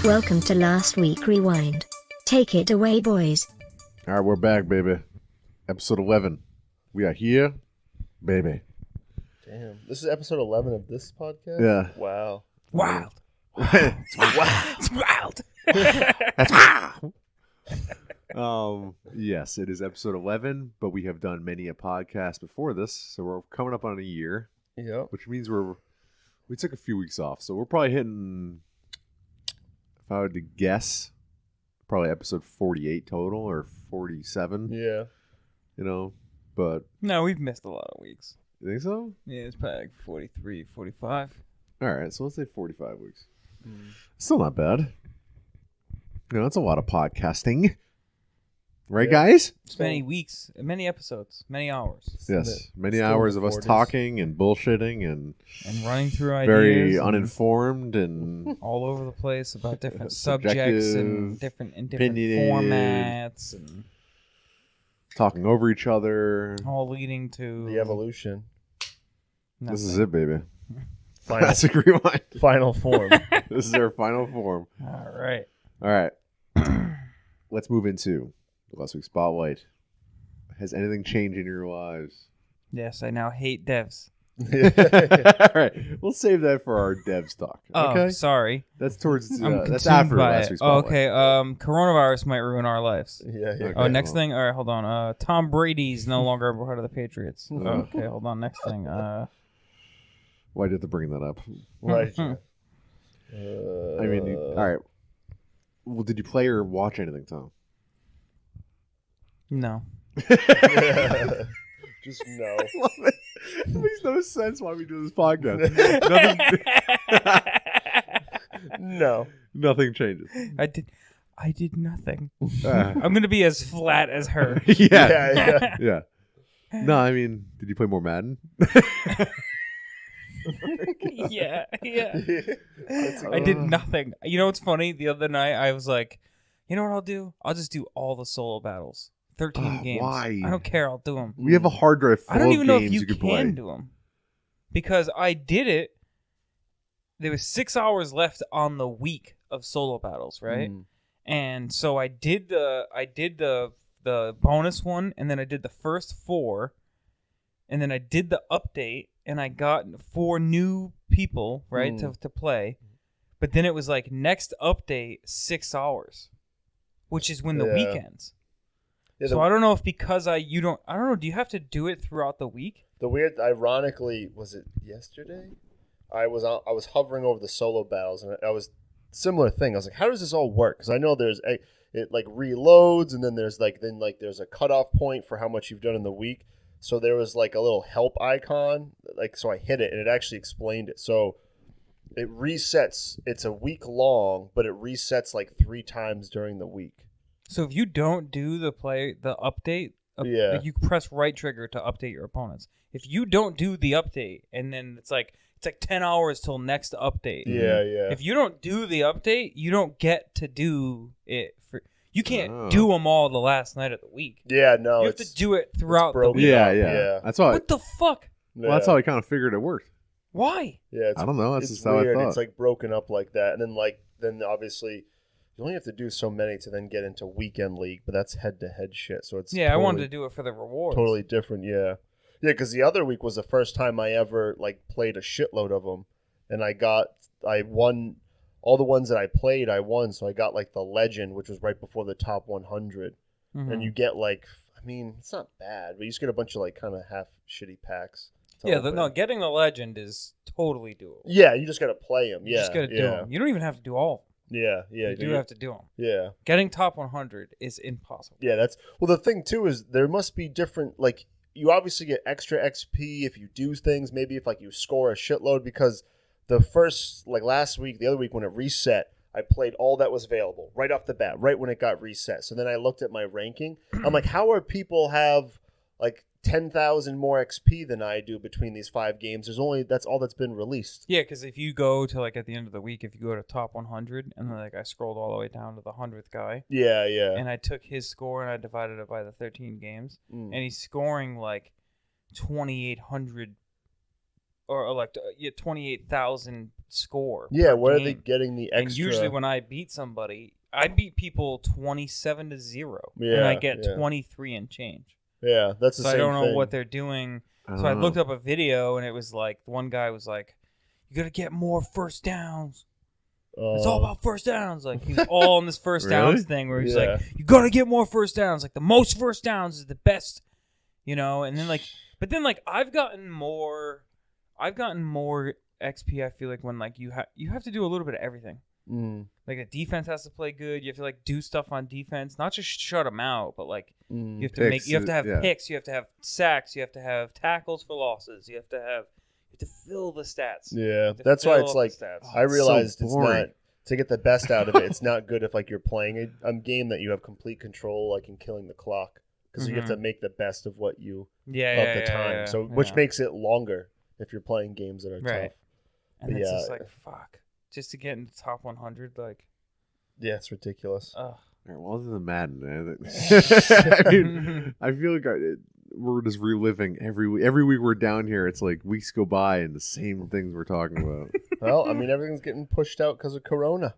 Welcome to Last Week Rewind. Take it away, boys. All right, we're back, baby. Episode 11. We are here, baby. Damn. This is episode 11 of this podcast? Yeah. Wow. Wild. It's wild. It's wild. Yes, it is episode 11, but we have done many a podcast before this, so we're coming up on a year. Yep. Which means we took a few weeks off, so we're probably hitting, if I were to guess, probably episode 48 total or 47. Yeah. You know, but No, we've missed a lot of weeks. you think so? Yeah, it's probably like 43, 45. All right, so let's say 45 weeks. Still not bad. You know, that's a lot of podcasting. Right, Yeah. guys? It's many weeks, many episodes, many hours, Yes. Many Still in hours the of us 40s. talking and bullshitting and and running through ideas. very and uninformed and all over the place about different subjects and different opinionated. formats, and talking over each other. all leading to The evolution. This is it, baby. Final, Classic Rewind. final form. This is our final form. All right. All right. Let's move into the last week's spotlight. Has anything changed in your lives? Yes, I now hate devs. All right. We'll save that for our devs talk. Okay. Oh, sorry. That's towards I'm that's consumed after by last it. week's Oh, spotlight. okay. Coronavirus might ruin our lives. Yeah. Okay. Oh, next well. thing. All right, hold on. Tom Brady's no longer part of the Patriots. Oh. Okay, hold on. Next thing. Why did you have to bring that up? Right. I mean, all right. Well, did you play or watch anything, Tom? No. Just no. It makes no sense why we do this podcast. No. Nothing changes. I did nothing. Uh, I'm gonna be as flat as her. yeah. Yeah. No, I mean, did you play more Madden? yeah. That's I did nothing. You know what's funny? The other night I was like, you know what I'll do? I'll just do all the solo battles. 13 games. Why? I don't care. I'll do them. We have a hard drive full I don't of even know games if you could can play. do them because I did it. There was 6 hours left on the week of solo battles, right? And so I did the bonus one, and then I did the first 4, and then I did the update, and I got 4 new people, right, to play. But then it was like next update 6 hours, which is when the week ends. Yeah, So I don't know if because I don't know. Do you have to do it throughout the week? The weird, ironically, was it yesterday? I was hovering over the solo battles, and I was similar thing. I was like, how does this all work? Because I know it like reloads, and then there's a cutoff point for how much you've done in the week. So there was like a little help icon, so I hit it, and it actually explained it. So it resets. It's a week long, but it resets like 3 times during the week. So if you don't do the update, like you press right trigger to update your opponents. If you don't do the update, and then it's like 10 hours till next update. Yeah. If you don't do the update, you don't get to do it. You can't do them all the last night of the week. Yeah, no. You have to do it throughout the broken week. Yeah. That's how. What the fuck? Well, that's how I kind of figured it worked. Why? Yeah, I don't know. That's it's just how weird. I thought. It's like broken up like that, and then obviously you only have to do so many to then get into weekend league, but that's head-to-head shit. So it's I wanted to do it for the rewards. totally different. Yeah, because the other week was the first time I ever played a shitload of them, and I won all the ones that I played. I won, so I got the legend, which was right before the top 100, and you get it's not bad, but you just get a bunch of kind of half shitty packs. Getting the legend is totally doable. Yeah, you just got to play them. Yeah, You just got to do them. You don't even have to do all of them. Yeah, You do have to do them. Yeah. Getting top 100 is impossible. Yeah, the thing too is there must be different, you obviously get extra XP if you do things, maybe if you score a shitload, because the first, last week, the other week when it reset, I played all that was available right off the bat, right when it got reset. So then I looked at my ranking. I'm like, how are people have 10,000 more XP than I do between these 5 games. That's all that's been released. Yeah, because if you go to like at the end of the week, if you go to top 100, and then like I scrolled all the way down to the 100th guy, Yeah. and I took his score and I divided it by the 13 games, Mm. and he's scoring like 2,800 or like 28,000 score. Yeah, per where are they game. getting the extra? And usually when I beat somebody, I beat people 27-0, and Yeah, I get yeah. 23 and change. Yeah, that's the So same I don't know thing. what they're doing. I So don't I know. looked up a video, and it was like one guy was like, "You gotta get more first downs. It's all about first downs." Like he's all on this first Really? downs thing where he's Yeah. like, "You gotta get more first downs. Like the most first downs is the best, you know." And then but then I've gotten more XP. I feel like when like you have to do a little bit of everything. Mm. Like the defense has to play good. You have to like do stuff on defense, not just shut them out, but like Mm. you have to Picks, you have to have yeah. picks, you have to have sacks, you have to have tackles for losses, you have to fill the stats. Yeah, You have to that's why fill it's up like the stats. I realized so it's boring. not to get the best out of it. It's not good if like you're playing a game that you have complete control, like in killing the clock, because you have to make the best of what you of the time. yeah, So yeah. which makes it longer if you're playing games that are Right. tough. and but it's yeah. just like fuck, just to get in the top 100, like Yeah, it's ridiculous. ugh. All right, well, other than Madden, I mean, I feel like we're just reliving every week. Every week we're down here, it's like weeks go by and the same things we're talking about. Well, I mean, everything's getting pushed out because of Corona.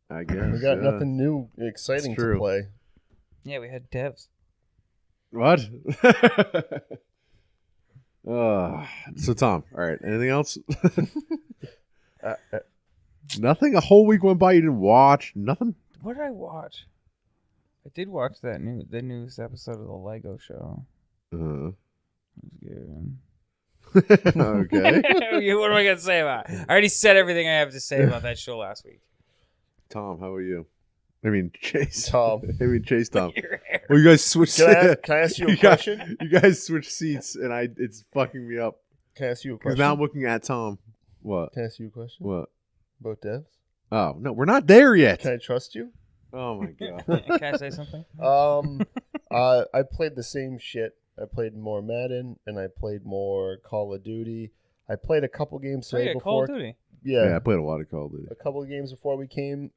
I guess We got yeah. nothing new, exciting It's to true. play. Yeah, we had devs. What? So Tom, all right. Anything else? Nothing. A whole week went by. You didn't watch nothing. What did I watch? I did watch the newest episode of the Lego Show. Uh, It was good. okay. What am I gonna say about it? I already said everything I have to say about that show last week. Tom, how are you? I mean Chase. Tom. I mean Chase. Tom. Your hair. Well, you guys switched. Can I ask you a guys- question? you guys switched seats, and it's fucking me up. Can I ask you a Because question? now I'm looking at Tom. What? Can I ask you a question What? about devs? Oh no, we're not there yet. Can I trust you? Oh my god. Can I say something? I played the same shit. I played more Madden and I played more Call of Duty. I played a couple games Oh today yeah, Call before. of Duty. Yeah, I played a lot of Call of Duty. A couple of games before we came.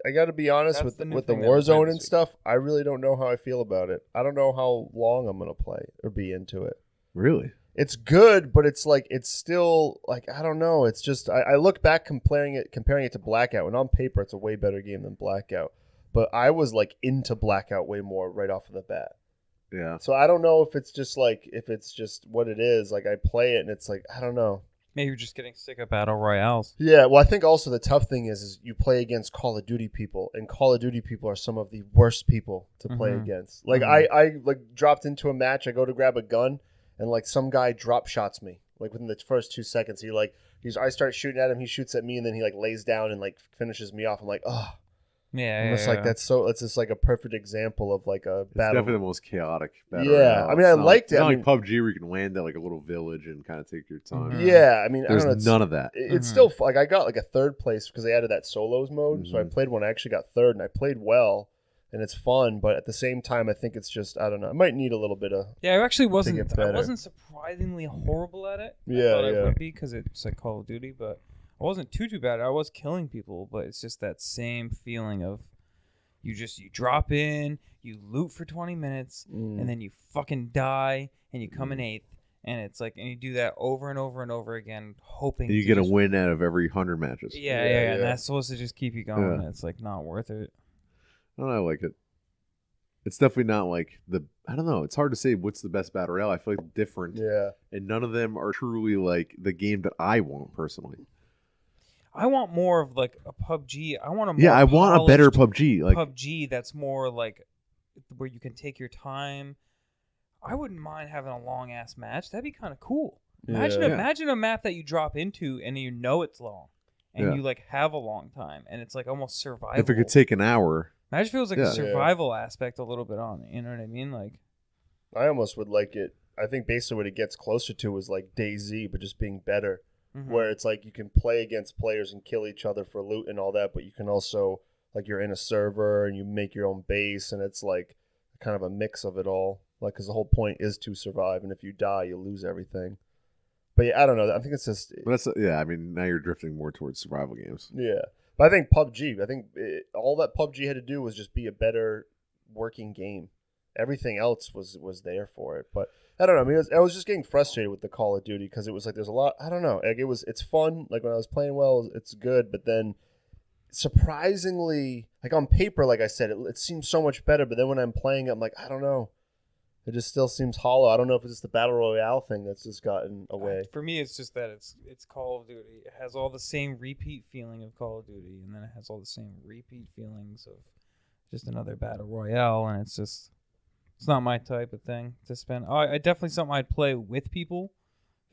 I got to be honest That's with the new the thing that we played Warzone this and week. stuff. I really don't know how I feel about it. I don't know how long I'm gonna play or be into it. Really? It's good, but it's like it's still like I don't know. It's just I look back comparing it to Blackout, and on paper it's a way better game than Blackout. But I was like into Blackout way more right off of the bat. Yeah. So I don't know if it's just what it is. Like I play it and it's like I don't know. Maybe you're just getting sick of battle royales. Yeah, well I think also the tough thing is you play against Call of Duty people, and Call of Duty people are some of the worst people to play Mhm. against. Like Mhm. I like dropped into a match, I go to grab a gun, and like some guy drop shots me. Like within the first 2 seconds, I start shooting at him, he shoots at me, and then he like lays down and like finishes me off. I'm like, oh, Yeah, I'm just like it's just like a perfect example of like a It's battle. definitely the most chaotic battle. Yeah, royale. I mean, It's I not liked it. It's I not mean- like PUBG where you can land at like a little village and kind of take your time. Mhm. Yeah, I mean, There's I don't know, it's, none of that. it's Mhm. still like I got like a third place because they added that solos mode. So I Mhm. played one. I actually got third, and I played well, and it's fun. But at the same time, I think it's just I don't know. I might need a little bit of Yeah, I actually get wasn't. I better. wasn't surprisingly horrible at it. I Yeah, thought I yeah. would be because it's like Call of Duty, but I wasn't too bad. I was killing people, but it's just that same feeling of you drop in, you loot for 20 minutes, and then you fucking die, and you come in 8th, and it's like, and you do that over and over and over again, hoping You to get a just- win out of every 100 matches. Yeah, Yeah, and yeah. that's supposed to just keep you going. Yeah. And it's like not worth it. I like it. It's definitely not like I don't know. It's hard to say what's the best battle royale. I feel like different, yeah. and none of them are truly like the game that I want personally. I want more of like a PUBG. I want a more Yeah, I want a better polished PUBG. Like PUBG that's more like where you can take your time. I wouldn't mind having a long ass match. That'd be kind of cool. Imagine Yeah. imagine a map that you drop into and you know it's long, and Yeah. you like have a long time, and it's like almost survival. if it could take an hour. Imagine if it was like Yeah. a survival aspect a little bit on it. You know what I mean? Like I almost would like it. I think basically what it gets closer to is like DayZ, but just being better. mhm. Where it's like you can play against players and kill each other for loot and all that, but you can also like you're in a server and you make your own base, and it's like kind of a mix of it all. Like, because the whole point is to survive, and if you die, you lose everything. But yeah, I don't know. I think it's just Yeah, I mean, now you're drifting more towards survival games. yeah. But I think PUBG. All that PUBG had to do was just be a better working game. Everything else was there for it. But I don't know. I mean, I was just getting frustrated with the Call of Duty because it was like there's a lot. I don't know. Like it's fun. Like when I was playing well, it's good. But then surprisingly, like on paper, like I said, it seems so much better. But then when I'm playing it, I'm like, I don't know. It just still seems hollow. I don't know if it's just the Battle Royale thing that's just gotten away. For me, it's just that it's Call of Duty. It has all the same repeat feeling of Call of Duty, and then it has all the same repeat feelings of just another Battle Royale, and it's not my type of thing to spend. I definitely something I'd play with people.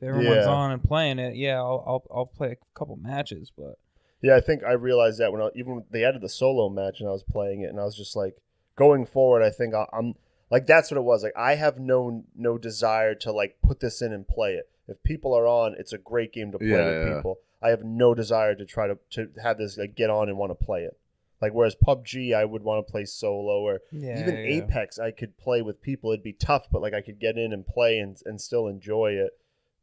If everyone's on and playing it, yeah, I'll play a couple matches, but yeah, I think I realized that even when they added the solo match and I was playing it, and I was just like, going forward, I think I'm. Like, that's what it was. Like, I have no desire to, like, put this in and play it. If people are on, it's a great game to play with people. I have no desire to try to have this, like, get on and want to play it. Like, whereas PUBG, I would want to play solo. Or even Apex, I could play with people. It'd be tough, but, like, I could get in and play and still enjoy it.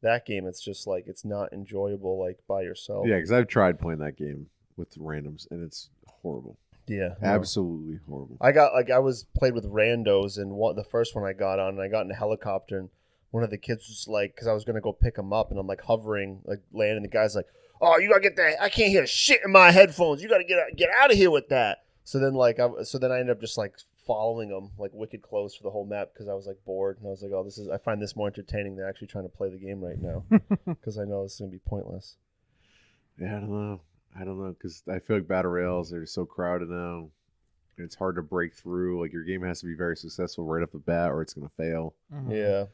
That game, it's just, like, it's not enjoyable, like, by yourself. Yeah, because I've tried playing that game with randoms, and it's horrible. Yeah, absolutely horrible. I was played with randos, and the first one I got on, and I got in a helicopter, and one of the kids was like, because I was gonna go pick him up, and I'm like hovering, like landing. The guy's like, "Oh, you gotta get that! I can't hear shit in my headphones. You gotta get out of here with that." So then I ended up just like following him like wicked close for the whole map because I was like bored, and I was like, "Oh, I find this more entertaining than actually trying to play the game right now because I know this is gonna be pointless." Yeah, I don't know, because I feel like battle royales are so crowded now. It's hard to break through. Like, your game has to be very successful right off the bat, or it's going to fail. Mm-hmm. Yeah.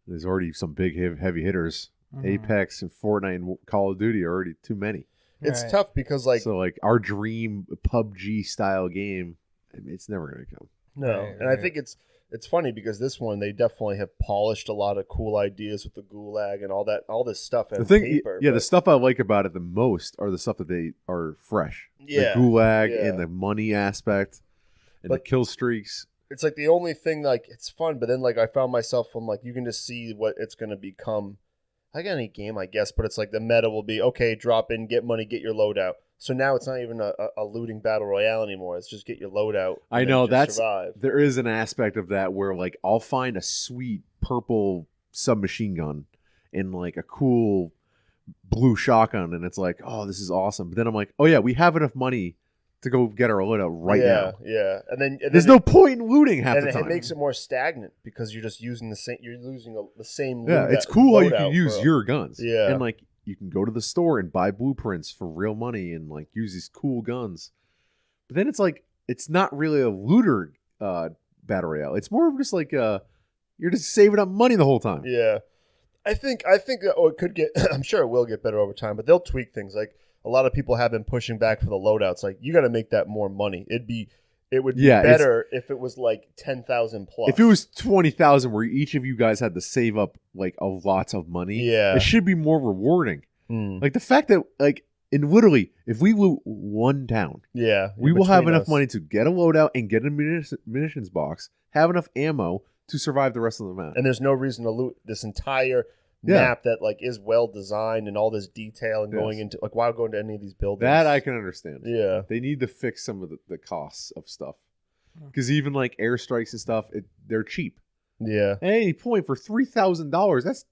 There's already some big heavy hitters. Mm-hmm. Apex and Fortnite and Call of Duty are already too many. It's tough because, like... So, like, our dream PUBG-style game, it's never going to come. No, and I think it's funny because this one, they definitely have polished a lot of cool ideas with the Gulag and all this stuff on paper. The stuff I like about it the most are the stuff that they are fresh. Yeah. The Gulag and the money aspect and the kill streaks. It's like the only thing, like, it's fun, but then, like, I found myself, I'm like, you can just see what it's going to become. Like any game, I guess, but it's like the meta will be, okay, drop in, get money, get your loadout. So now it's not even a looting battle royale anymore. It's just get your loadout. I know there is an aspect of that where, like, I'll find a sweet purple submachine gun and like a cool blue shotgun, and it's like, oh, this is awesome. But then I'm like, oh yeah, we have enough money to go get our loadout right now. Yeah, and then there's no point in looting half the time. It makes it more stagnant because you're just using the same. You're losing the same. Yeah, it's cool how you can use your guns. Yeah, and like, you can go to the store and buy blueprints for real money and like use these cool guns. But then it's like, it's not really a looter battle royale. It's more of just like you're just saving up money the whole time. Yeah, I think it could get. I'm sure it will get better over time, but they'll tweak things. Like, a lot of people have been pushing back for the loadouts. Like, you got to make that more money. It would be better if it was like 10,000 plus. If it was 20,000, where each of you guys had to save up like a lot of money, it should be more rewarding. Like the fact that, like, in literally, if we loot one town, we will have enough money to get a loadout and get a munitions box, have enough ammo to survive the rest of the map. And there's no reason to loot this entire map that like is well designed and all this detail and going into, like, why go into any of these buildings? That I can understand. Yeah, they need to fix some of the costs of stuff, because even like airstrikes and stuff, they're cheap. Yeah, at any point for $3,000, that's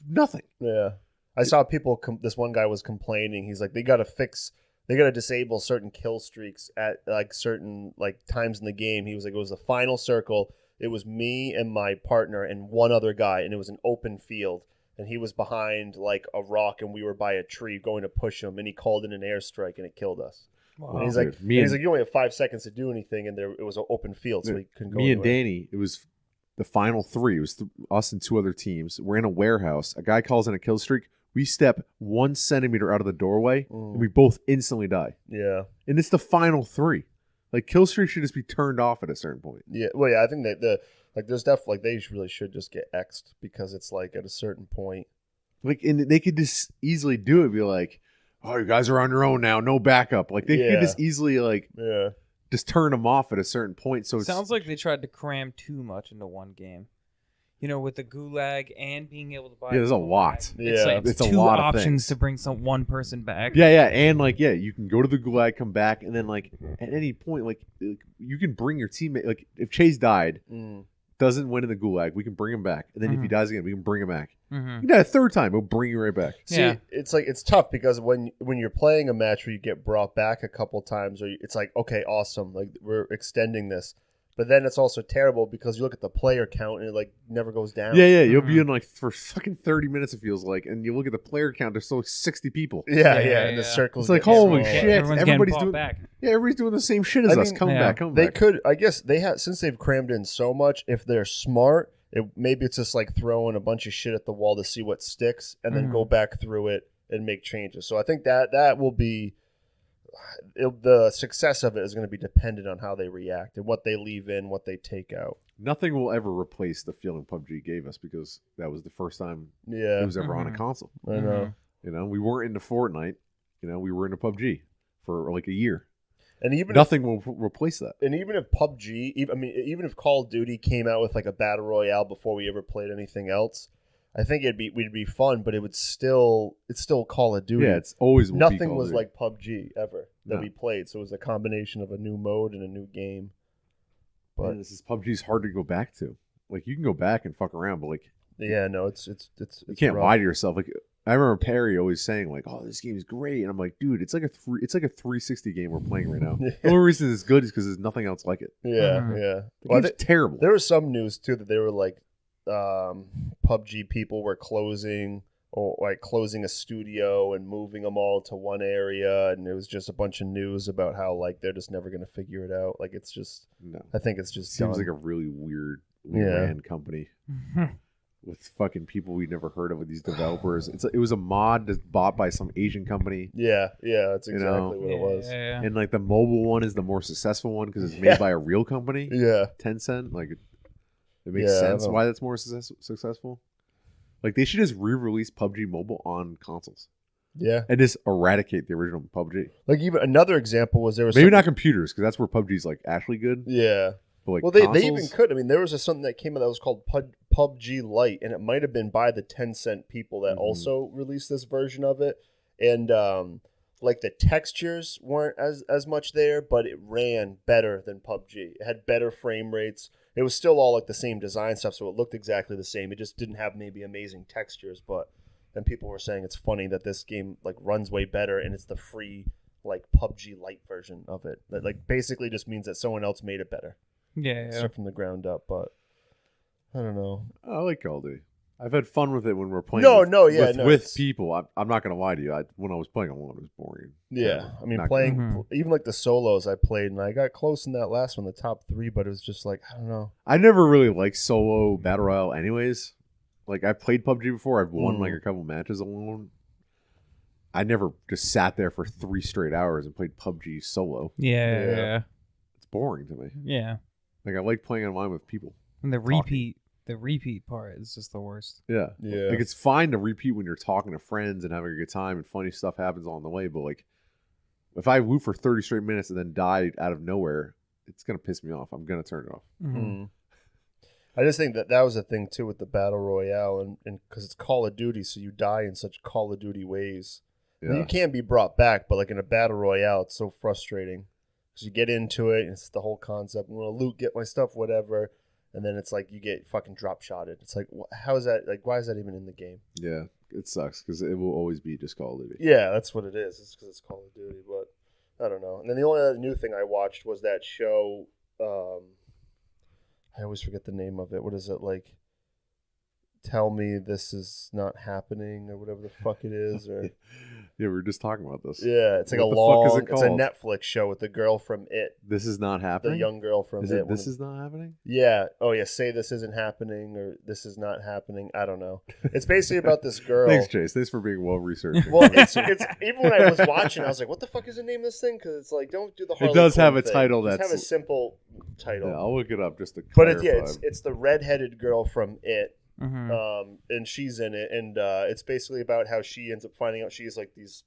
nothing. Yeah, I saw people. This one guy was complaining. He's like, they got to disable certain kill streaks at like certain like times in the game. He was like, it was the final circle. It was me and my partner and one other guy, and it was an open field. And he was behind like a rock, and we were by a tree going to push him, and he called in an airstrike, and it killed us. Wow. And he's like, you only have 5 seconds to do anything, and it was an open field, so he couldn't go. Me and Danny, it was the final three. It was us and two other teams. We're in a warehouse. A guy calls in a kill streak. We step 1 centimeter out of the doorway, and we both instantly die. Yeah, and it's the final three. Like, kill streak should just be turned off at a certain point. Yeah, well, yeah, I think that like, there's definitely, like, they really should just get X'd, because it's like at a certain point. Like, and they could just easily do it. Be like, oh, you guys are on your own now, no backup. Like, they could just easily, like, just turn them off at a certain point. So sounds like they tried to cram too much into one game. with the gulag and being able to buy. Yeah, there's a lot. It's like it's two a lot options to bring one person back. Yeah, and you can go to the gulag, come back, and then at any point, you can bring your teammate. Like if Chase died, doesn't win in the gulag, we can bring him back, and then if he dies again, we can bring him back. You can die a third time, we'll bring you right back. See, it's tough because when you're playing a match where you get brought back a couple times, or it's like, okay, awesome, like we're extending this. But then it's also terrible because you look at the player count and it never goes down. Yeah, you'll be in for fucking 30 minutes it feels like, and you look at the player count, there's still 60 people. Yeah, and the circles. It's holy shit! Everybody's doing back. Yeah, everybody's doing the same shit as us. Come back. They could, I guess, since they've crammed in so much. If they're smart, maybe it's just throwing a bunch of shit at the wall to see what sticks, and then go back through it and make changes. So I think that will be. The success of it is going to be dependent on how they react and what they leave in, what they take out. Nothing will ever replace the feeling PUBG gave us because that was the first time it was ever on a console. I know. We weren't into Fortnite. We were into PUBG for a year. And even nothing will replace that. And even if PUBG, even if Call of Duty came out with a battle royale before we ever played anything else, I think it'd be fun, but it's still Call of Duty. Yeah, it's always nothing was like PUBG ever that we played. So it was a combination of a new mode and a new game. But PUBG's hard to go back to. You can go back and fuck around, but it's you can't rough. lie to yourself. I remember Perry always saying "Oh, this game is great," and I'm like, "Dude, it's like a 360 game we're playing right now." The only reason it's good is because there's nothing else like it. Yeah. It's terrible. There was some news too that they were PUBG people were closing a studio and moving them all to one area, and it was just a bunch of news about how they're just never going to figure it out. It's just I think it's just seems done. like a really weird ran company with fucking people we'd never heard of with these developers. It was a mod that's bought by some Asian company. Yeah, that's exactly what it was. Yeah. And the mobile one is the more successful one because it's made by a real company. Yeah, Tencent. It makes sense why that's more successful. They should just re-release PUBG Mobile on consoles. Yeah. And just eradicate the original PUBG. Even another example was there was maybe not computers because that's where PUBG's actually good. Yeah. But they even could. There was something that came out that was called PUBG Lite, and it might have been by the Tencent people that also released this version of it. And the textures weren't as much there, but it ran better than PUBG. It had better frame rates. It was still all the same design stuff, so it looked exactly the same. It just didn't have maybe amazing textures, but then people were saying it's funny that this game runs way better, and it's the free PUBG Lite version of it. That basically just means that someone else made it better. Yeah. Start from the ground up, but I don't know. I like Call of Duty. I've had fun with it when we're playing. With people. I'm not gonna lie to you. When I was playing alone, it was boring. Yeah, playing even the solos I played, and I got close in that last one, the top 3, but it was just I don't know. I never really liked solo battle royale, anyways. I played PUBG before. I've won a couple matches alone. I never just sat there for 3 straight hours and played PUBG solo. Yeah. It's boring to me. Yeah. I like playing online with people. And the repeat part is just the worst. Yeah. It's fine to repeat when you're talking to friends and having a good time and funny stuff happens along the way, but if I loop for 30 straight minutes and then die out of nowhere, it's gonna piss me off. I'm gonna turn it off. I just think that was a thing too with the battle royale, and because it's Call of Duty, so you die in such Call of Duty ways. You can't be brought back, but in a battle royale, it's so frustrating because you get into it and it's the whole concept. I'm gonna loot, get my stuff, whatever. And then it's you get fucking drop shotted. It's how is that? Why is that even in the game? Yeah, it sucks because it will always be just Call of Duty. Yeah, that's what it is. It's because it's Call of Duty, but I don't know. And then the only other new thing I watched was that show. I always forget the name of it. What is it Tell Me This Is Not Happening or whatever the fuck it is. Or Yeah, we were just talking about this. Yeah, it's What the fuck is it it's a called? Netflix show with the girl from It. This Is Not Happening? The young girl from Is It. it This Is Not Happening? Yeah. Oh, yeah. Say This Isn't Happening or This Is Not Happening. I don't know. It's basically about this girl. Thanks, Chase. Thanks for being well-researched. Well, it's even when I was watching, I was like, what the fuck is the name of this thing? Because it's don't do the Harley It does Quinn have a thing. title Just that's... have a simple title. Yeah, I'll look it up just to But clarify. it's the redheaded girl from It. Mm-hmm. And she's in it, and it's basically about how she ends up finding out she has these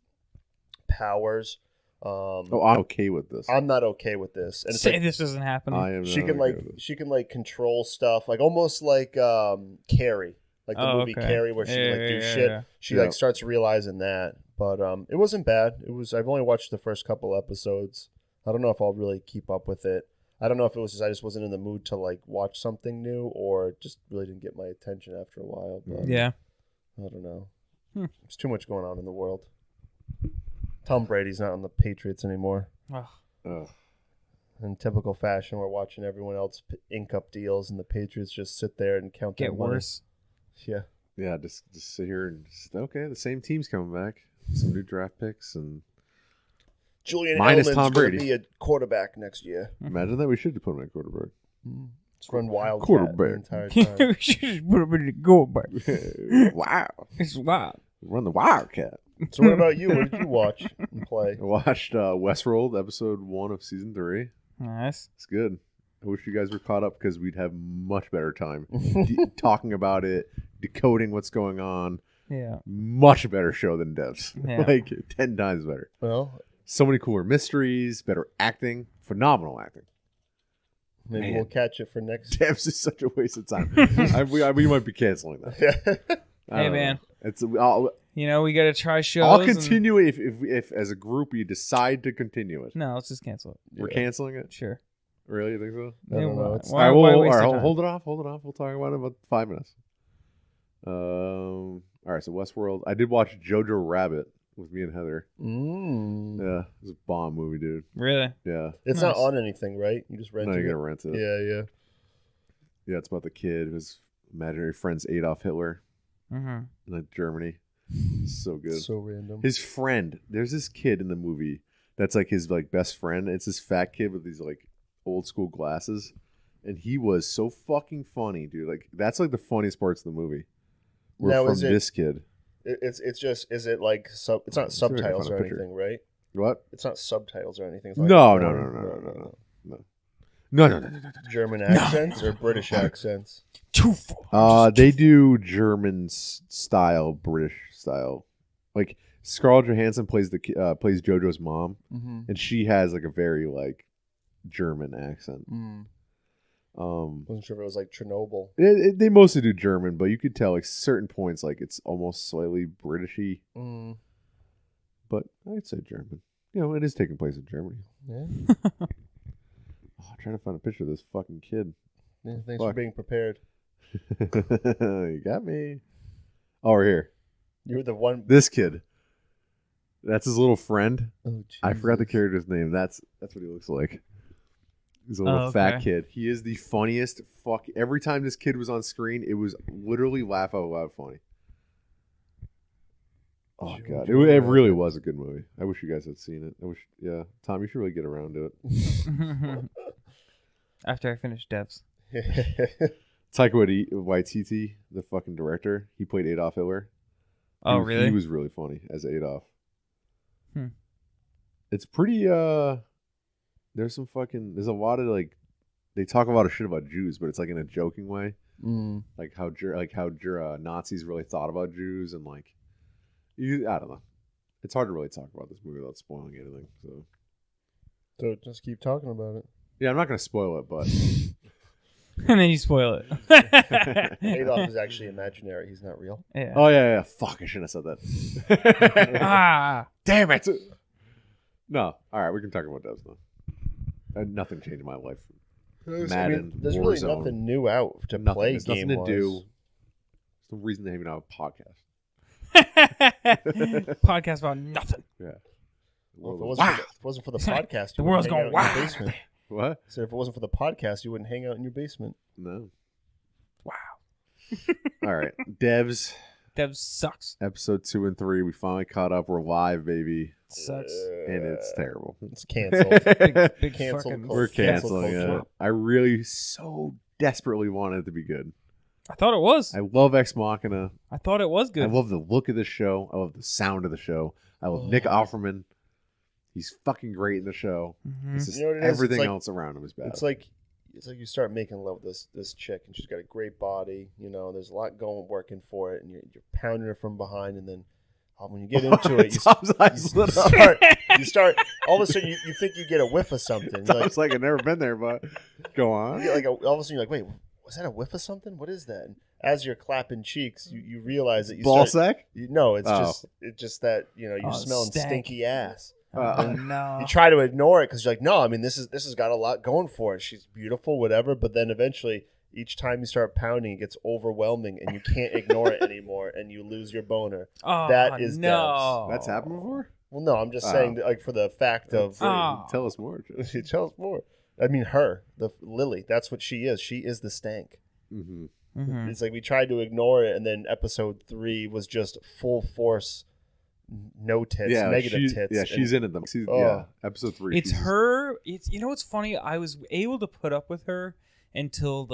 powers I'm okay with this. I'm not okay with this. And it's Say like, this doesn't happen. I am. she not can okay like with this. she can like control stuff, like almost like Carrie, like the movie okay. Carrie, where she can like do shit. Yeah. She Yeah. like starts realizing that, but it wasn't bad. It was. I've only watched the first couple episodes. I don't know if I'll really keep up with it. I don't know if it was just I just wasn't in the mood to like watch something new, or just really didn't get my attention after a while. But Yeah. I don't know. There's too much going on in the world. Tom Brady's not on the Patriots anymore. Ugh. In typical fashion, we're watching everyone else ink up deals, and the Patriots just sit there and count their Get money. worse. Yeah. Yeah, just sit here and okay. The same team's coming back. Some new draft picks and Julian Minus Edelman's Tom going to Brady. be a quarterback next year. imagine that we should put him at quarterback. Let's run wild Quarterback. the entire time. We should just put him in the goal, but Wow, it's wild. run the Wildcat. So what about you? What did you watch and play? I watched Westworld episode 1 of season 3. Nice. It's good. I wish you guys were caught up because we'd have much better time talking about it, decoding what's going on. Yeah. Much better show than Devs. Yeah. Like 10 times better. Well, So many cooler mysteries, better acting, phenomenal acting. maybe Man. we'll catch it for next. Devs is such a waste of time. we might be canceling that. I Hey, don't know. man. It's You know, we got to try shows. I'll and- continue it if as a group you decide to continue it. No, let's just cancel it. We're canceling it. Sure. Really, you think so? I don't know. why- It's- why- all why right, waste our time? hold it off. We'll talk about it in about 5 minutes. All right, so Westworld. I did watch Jojo Rabbit with me and Heather. Yeah, it's a bomb movie, dude. Really? Yeah, It's Nice. not on anything, right? You just rent no, it. you're gonna rent it. Yeah. Yeah, it's about the kid whose imaginary friend's Adolf Hitler Mm-hmm. in like Germany. So good. So random. His friend, there's this kid in the movie that's like his like best friend. It's this fat kid with these like old school glasses, and he was so fucking funny, dude. Like that's like the funniest parts of the movie. Were Now, from is it- this kid. It's just, is it like it's not See if I can subtitles find or a picture. anything, right? What? It's not subtitles or anything. It's No, like- No. German accents or British accents? They do German style, British style. Like Scarlett Johansson plays plays JoJo's mom, and she has like a very like German accent. Wasn't sure if it was like Chernobyl. They mostly do German, but you could tell like certain points like it's almost slightly Britishy. But I'd say German. You know, it is taking place in Germany. Yeah. I'm trying to find a picture of this fucking kid. Yeah, thanks for being prepared. You got me. Oh, we're here. You're the one. This kid. That's his little friend. Oh, I forgot the Jesus. character's name. That's what he looks like. He's a little fat kid. He is the funniest fuck. Every time this kid was on screen, it was literally laugh out loud funny. Oh god, it really was a good movie. I wish you guys had seen it. Yeah, Tom, you should really get around to it. After I finish Devs. Taika Waititi, the fucking director, he played Adolf Hitler. Oh, really? He was really funny as Adolf. Hmm. It's pretty. There's a lot of like, they talk a lot of shit about Jews, but it's like in a joking way, like how Nazis really thought about Jews and like, I don't know. It's hard to really talk about this movie without spoiling anything. So just keep talking about it. Yeah, I'm not gonna spoil it, but And then you spoil it. Adolf is actually imaginary. He's not real. Yeah. oh yeah. Fuck, I shouldn't have said that. Ah. Damn it. No, all right, we can talk about Devs now. Nothing changed my life. Madden, there's really Warzone. nothing new out to Nothing. play There's nothing game-wise. to do. There's no reason to even have a podcast. Podcast about nothing. Yeah. Well, if Wow. it wasn't for the podcast, The you world's wouldn't hang going out in your wild. basement. What? So if it wasn't for the podcast, you wouldn't hang out in your basement. No. Wow. All right. Devs, Devs sucks. episode 2 and 3. We finally caught up. We're live, baby. Sucks. And it's terrible. It's canceled. Big Cancel fucking. culture. We're Cancel canceling culture. it. I really so desperately wanted it to be good. I thought it was. I love Ex Machina. I thought it was good. I love the look of the show. I love the sound of the show. I love Nick Offerman. He's fucking great in the show. Mhm. It's just You know what it is? It's everything like- else around him is bad. It's like you start making love with this chick, and she's got a great body. You know, there's a lot working for it, and you're pounding her from behind, and then when you get into it, you start all of a sudden you think you get a whiff of something. I was like, I've never been there, but go on. Like all of a sudden you're like, wait, was that a whiff of something? What is that? And as you're clapping cheeks, you realize that you ball sack. No, it's just that you're smelling stinky ass. No. You try to ignore it because you're like, no, I mean this has got a lot going for it. She's beautiful, whatever. But then eventually, each time you start pounding, it gets overwhelming, and you can't ignore it anymore, and you lose your boner. That is no. That's happened before. Well, no, I'm just saying, that, like for the fact of tell us more. Tell us more. I mean, the Lily. That's what she is. She is the stank. Mm-hmm. Mm-hmm. It's like we tried to ignore it, and then episode 3 was just full force, no tits, negative tits. Yeah, she's in it. Episode 3. It's her. It's what's funny. I was able to put up with her until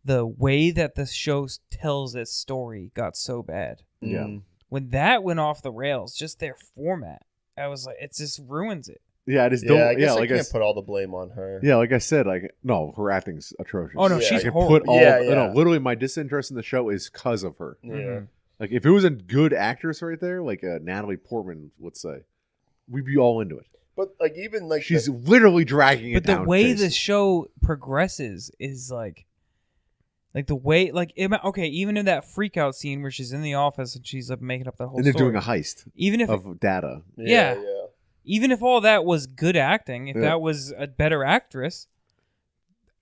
the way that the show tells its story got so bad. Yeah. When that went off the rails, just their format, I was like, it just ruins it. Yeah, I just don't. I guess I can't put all the blame on her. Yeah, like I said, no, her acting's atrocious. Oh no, she's horrible. No, literally, my disinterest in the show is because of her. Yeah. Mm-hmm. Like if it was a good actress right there, like Natalie Portman would say, we'd be all into it. But like even like she's literally dragging it down. But the way the show progresses is like the way even in that freak out scene where she's in the office and she's like making up that whole and they're story. doing a heist even if of data. Yeah. Even if all that was good acting, if that was a better actress,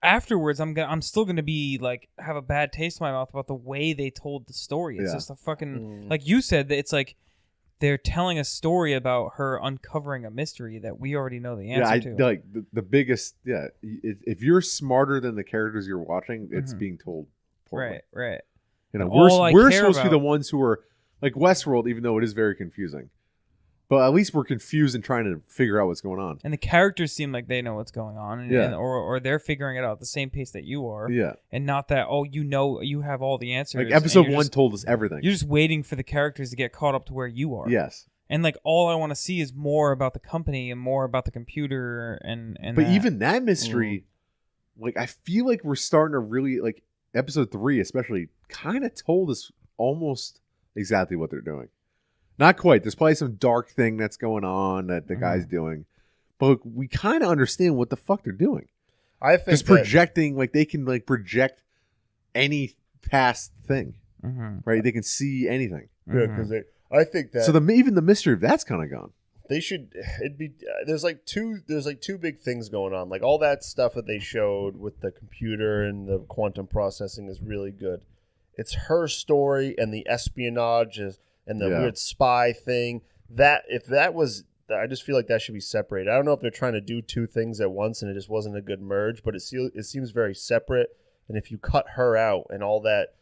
afterwards I'm still gonna be like have a bad taste in my mouth about the way they told the story. It's just a fucking like you said that it's like they're telling a story about her uncovering a mystery that we already know the answer to. Like the biggest if you're smarter than the characters you're watching, it's being told poorly. Right. We're supposed to be the ones who are like Westworld, even though it is very confusing. But at least we're confused and trying to figure out what's going on. And the characters seem like they know what's going on, or they're figuring it out at the same pace that you are. Yeah, and not that you have all the answers. Like episode 1 told us everything. You're just waiting for the characters to get caught up to where you are. Yes, and like all I want to see is more about the company and more about the computer and. But even that mystery, like I feel like we're starting to really like episode 3, especially, kind of told us almost exactly what they're doing. Not quite. There's probably some dark thing that's going on that the guy's doing. But we kind of understand what the fuck they're doing. I think just projecting, like they can like project any past thing. Right? They can see anything. Yeah, because I think that even the mystery of that's kind of gone. They should there's like two big things going on. Like all that stuff that they showed with the computer and the quantum processing is really good. It's her story and the espionage and the weird spy thing. That if that was, I just feel like that should be separated. I don't know if they're trying to do two things at once and it just wasn't a good merge, but it seems very separate. And if you cut her out and all that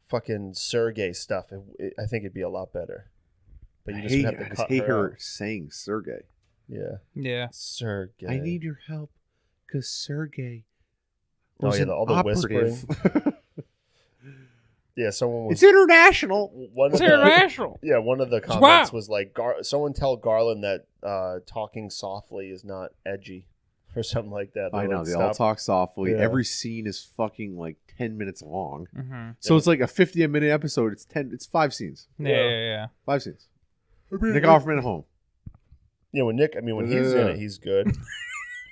fucking Sergey stuff, I think it'd be a lot better. But you just have to cut her out. Saying Sergey. Yeah. Sergey. I need your help because Sergey was all the operative. whispering. Yeah, someone was. It's international. International. Yeah, one of the comments was like, "Someone tell Garland that talking softly is not edgy, or something like that." I know they all talk softly. Yeah. Every scene is fucking like 10 minutes long, so it's like a 50-minute episode. It's 5 scenes. Yeah. 5 scenes. Nick Offerman at home. Yeah, when he's in it, he's good.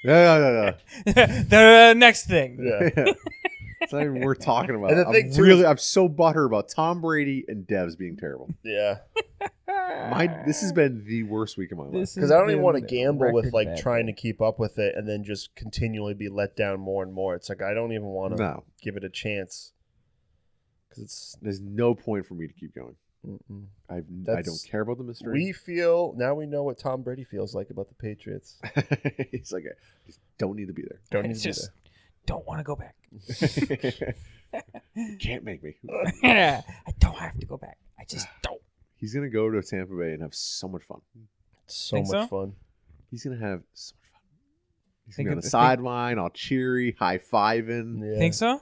Yeah. The next thing. Yeah. It's not even worth talking about. And the thing I'm so butthurt about Tom Brady and Devs being terrible. Yeah. This has been the worst week of my life. Because I don't even want to gamble with like trying to keep up with it and then just continually be let down more and more. It's like I don't even want to give it a chance. Because there's no point for me to keep going. I don't care about the mystery. Now we know what Tom Brady feels like about the Patriots. He's like, I just don't need to be there. Don't want to go back. You can't make me. I don't have to go back. I just don't. He's going to go to Tampa Bay and have so much fun. So much fun. He's going to have so much fun. He's going to be on the sideline, all cheery, high-fiving. Yeah. Think so?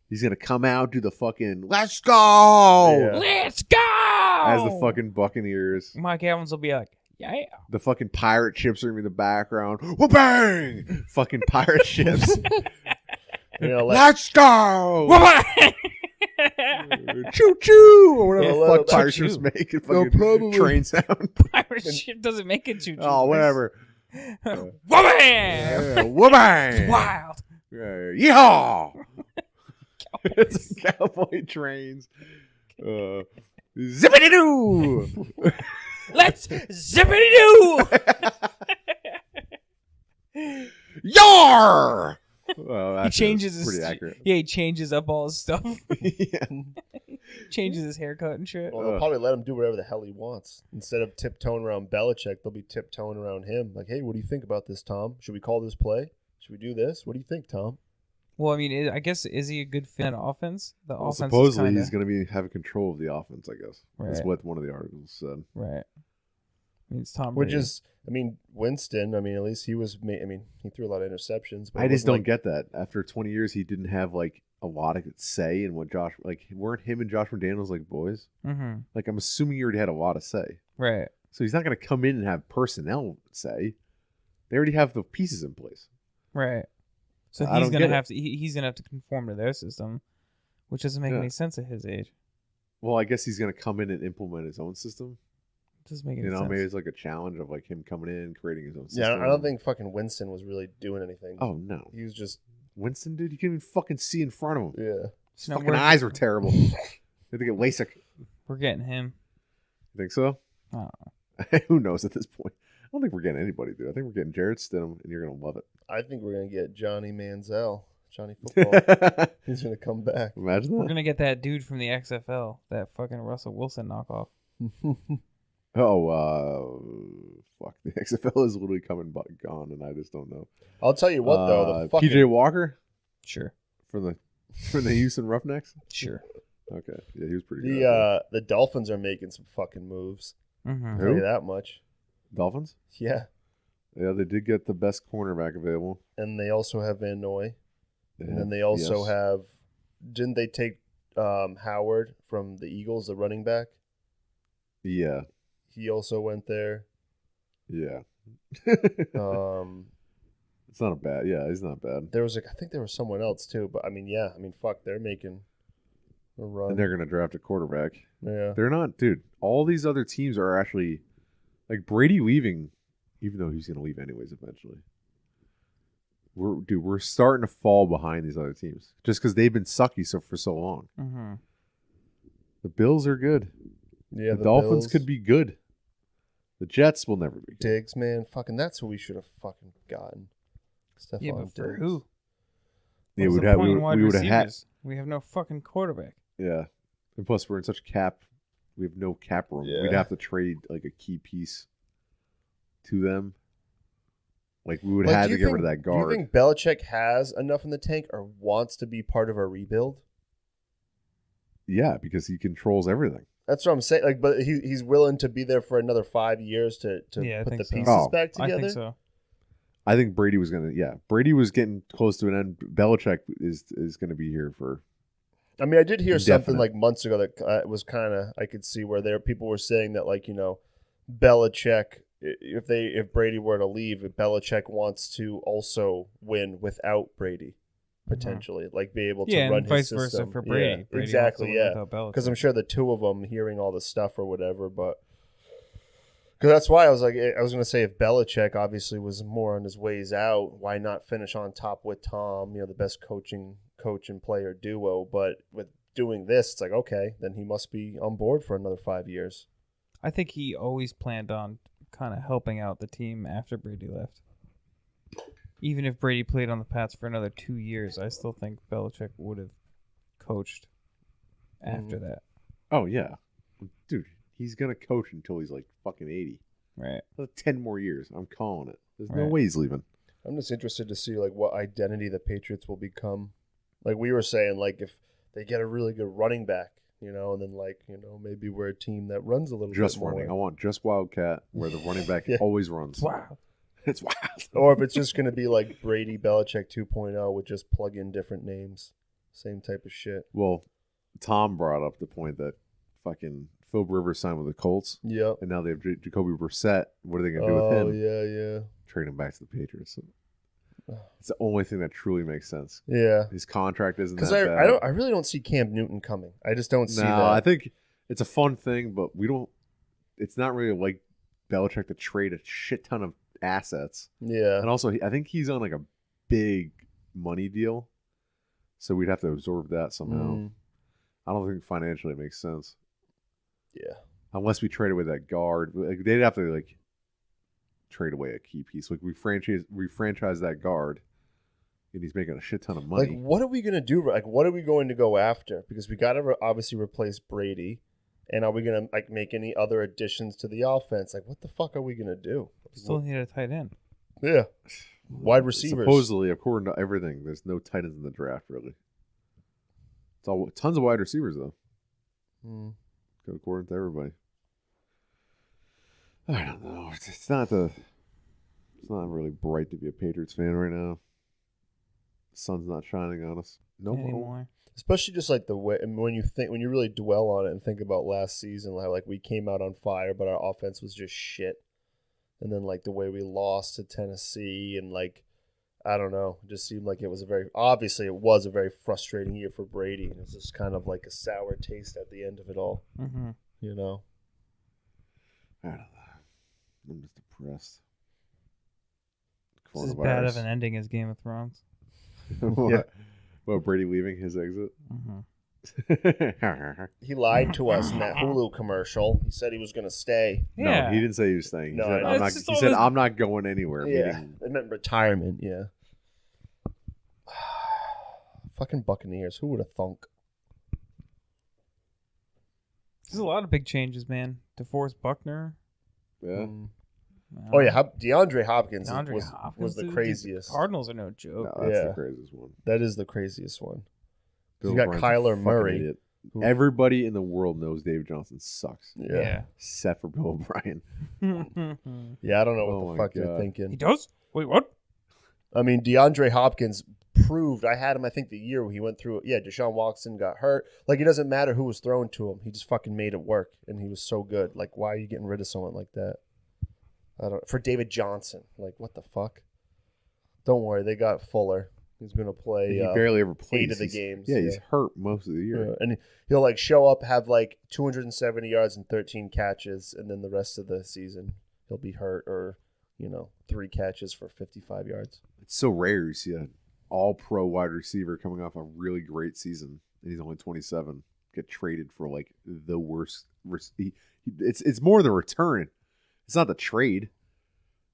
He's going to come out, do the fucking, let's go! Yeah. Let's go! As the fucking Buccaneers. Mike Evans will be like, yeah. The fucking pirate ships are going to be in the background. Wha-bang! Fucking pirate ships. You know, let's go! Choo choo, or whatever the fuck choo-choo. pirate ships make. Fucking train sound. Pirate ship doesn't make a choo-choo. Oh, whatever. Wha-bam! Wha-bang! Wild. Yeehaw! It's cowboy trains. Zippity-doo! Let's zippity-doo! Yar! Well, He changes his pretty accurate. Yeah, he changes up all his stuff. Yeah. Changes his haircut and shit. Well, they'll probably let him do whatever the hell he wants. Instead of tiptoeing around Belichick, they'll be tiptoeing around him. Like, hey, what do you think about this, Tom? Should we call this play? Should we do this? What do you think, Tom? Well, I mean, I guess, is he a good fit in offense? The offense supposedly is he's going to be having control of the offense, I guess. That's Right. what one of the articles said. Right. I mean, it's Tom Which Brady. is, I mean, Winston, I mean, at least he was, I mean, he threw a lot of interceptions. But I it just wasn't don't like, get that. After 20 years, he didn't have, like, a lot of say in what Josh, like, weren't him and Josh McDaniels, like, boys? Mm-hmm. Like, I'm assuming he already had a lot of say. Right. So he's not going to come in and have personnel say. They already have the pieces in place. Right. So I he's don't gonna get it. have to. He's gonna have to conform to their system, which doesn't make Yeah. any sense at his age. Well, I guess he's going to come in and implement his own system. It doesn't make any You know, sense. maybe it's like a challenge of, like, him coming in and creating his own system. yeah, I don't think fucking Winston was really doing anything. Oh, no. He was just, Winston, dude, you can't even fucking see in front of him. yeah. So Fucking eyes were terrible. They had to get LASIK. We're getting him. You think so? I don't know. Who knows at this point? I don't think we're getting anybody, dude. I think we're getting Jared Stidham, and you're going to love I think we're going to get Johnny Manziel. Johnny Football. it. He's going to come back. Imagine We're that. gonna get that dude from the XFL, that fucking Russell Wilson knockoff. Fuck. The XFL is literally coming gone, and I just don't know. I'll tell you what, though. The fucking, PJ Walker Sure. from the Houston Roughnecks? Sure. Okay. Yeah, he was pretty good. the Dolphins are making some fucking moves. Mm-hmm. I'll tell you that much. Dolphins? Yeah. Yeah, they did get the best cornerback available. And they also have Van Noy. And then they also have, didn't they take Howard from the Eagles, the running back? Yeah. He also went there. Yeah. Um, It's not a bad. Yeah, he's not bad. there was I think there was someone else too, but I mean, yeah, fuck, they're making a run. And they're going to draft a quarterback. Yeah. They're not, dude. All these other teams are actually, like, Brady leaving, even though he's going to leave anyways eventually. We're starting to fall behind these other teams just because they've been sucky for so long. Mm-hmm. The Bills are good. Yeah, the Dolphins Bills, could be good. The Jets will never be good. Diggs, man, fucking that's who we should have fucking gotten. Stephon Yeah, but for Diggs. who? Yeah, What's we'd the have, point in wide we would have had. receivers? We have no fucking quarterback. Yeah, and plus we're in such cap. We have no cap room. Yeah. We'd have to trade like a key piece to them. Like we would Like, have do to you get rid of that guard. Do you think Belichick has enough in the tank or wants to be part of a rebuild? Yeah, because he controls everything. That's what I'm saying. Like, but he's willing to be there for another 5 years to Yeah, I put think the so. pieces Oh, back together. I think so. I think Brady was gonna. Yeah, Brady was getting close to an end. Belichick is going to be here for. I mean, I did hear something Indefinite. like months ago that was kind of, I could see where people were saying that, like, you know, Belichick, if Brady were to leave, Belichick wants to also win without Brady, potentially, like be able to Yeah, run and vice his system. versa for Brady. Yeah, Brady exactly, also yeah. without Belichick. Because I'm sure the two of them hearing all the stuff or whatever, but because that's why I was going to say if Belichick obviously was more on his ways out, why not finish on top with Tom? You know, the best coach and player duo. But with doing this, it's like, okay, then he must be on board for another 5 years. I think he always planned on kind of helping out the team after Brady left. Even if Brady played on the Pats for another 2 years, I still think Belichick would have coached after that. Oh yeah, dude, he's gonna coach until he's like fucking 80. Right. 10 more years. I'm calling it. There's no Right. way he's leaving. I'm just interested to see like what identity the Patriots will become. Like we were saying, like if they get a really good running back, you know, and then like, you know, maybe we're a team that runs a little Just bit more. running. I want just Wildcat where the running back Yeah. always runs. Wow. It's wild. Or if it's just going to be like Brady Belichick 2.0 with just plug in different names. Same type of shit. Well, Tom brought up the point that fucking Phil Rivers signed with the Colts, Yep. and now they have Jacoby Brissett. What are they going to do with him? Yeah. Trade him back to the Patriots. It's the only thing that truly makes sense. Yeah. His contract isn't that bad. bad. I really don't see Cam Newton coming. I just don't see that. I think it's a fun thing, but we don't. It's not really like Belichick to trade a shit ton of assets. Yeah. And also, I think he's on like a big money deal, so we'd have to absorb that somehow. I don't think financially it makes sense. Yeah. Unless we trade away that guard, like they'd have to like trade away a key piece. Like we franchise that guard, and he's making a shit ton of money. Like, what are we gonna do? Like, what are we going to go after? Because we got to obviously replace Brady, and are we gonna like make any other additions to the offense? Like, what the fuck are we gonna do? Still need a tight end. Yeah. Wide receivers. Supposedly, according to everything, there's no tight ends in the draft, really. It's all tons of wide receivers, though. According to everybody. I don't know. It's not really bright to be a Patriots fan right now. The sun's not shining on us. No anymore. Especially just like the way, and when you really dwell on it and think about last season, how like we came out on fire, but our offense was just shit. And then like the way we lost to Tennessee, and like I don't know, it just seemed like it was a very frustrating year for Brady, and it was just kind of like a sour taste at the end of it all. You know. I don't know. I'm just depressed. This is bad of an ending as Game of Thrones. Well, Brady leaving his exit. He lied to us in that Hulu commercial. He said he was going to stay. Yeah. No, he didn't say he was staying. He said, I'm not going anywhere. Yeah, it meant retirement. Yeah. Fucking Buccaneers. Who would have thunk? There's a lot of big changes, man. DeForest Buckner. Yeah. Oh yeah, DeAndre Hopkins was the dude, craziest. The Cardinals are no joke. No, that's the craziest one. That is the craziest one. Bill You got Bryan's Kyler Murray. Everybody in the world knows David Johnson sucks. Yeah. Except for Bill O'Brien. Yeah, I don't know what the fuck you're thinking. He does? Wait, what? I mean, DeAndre Hopkins proved. I had him, I think, the year where he went through it. Yeah, Deshaun Watson got hurt. Like, it doesn't matter who was thrown to him. He just fucking made it work, and he was so good. Like, why are you getting rid of someone like that? For David Johnson. Like, what the fuck? Don't worry, they got Fuller. He's going to play he barely ever plays 8 of the games. Yeah, he's hurt most of the year. Yeah. And he'll, like, show up, have, like, 270 yards and 13 catches, and then the rest of the season he'll be hurt or, 3 catches for 55 yards. It's so rare you see an all-pro wide receiver coming off a really great season, and he's only 27, get traded for, like, the worst. It's more the return. It's not the trade.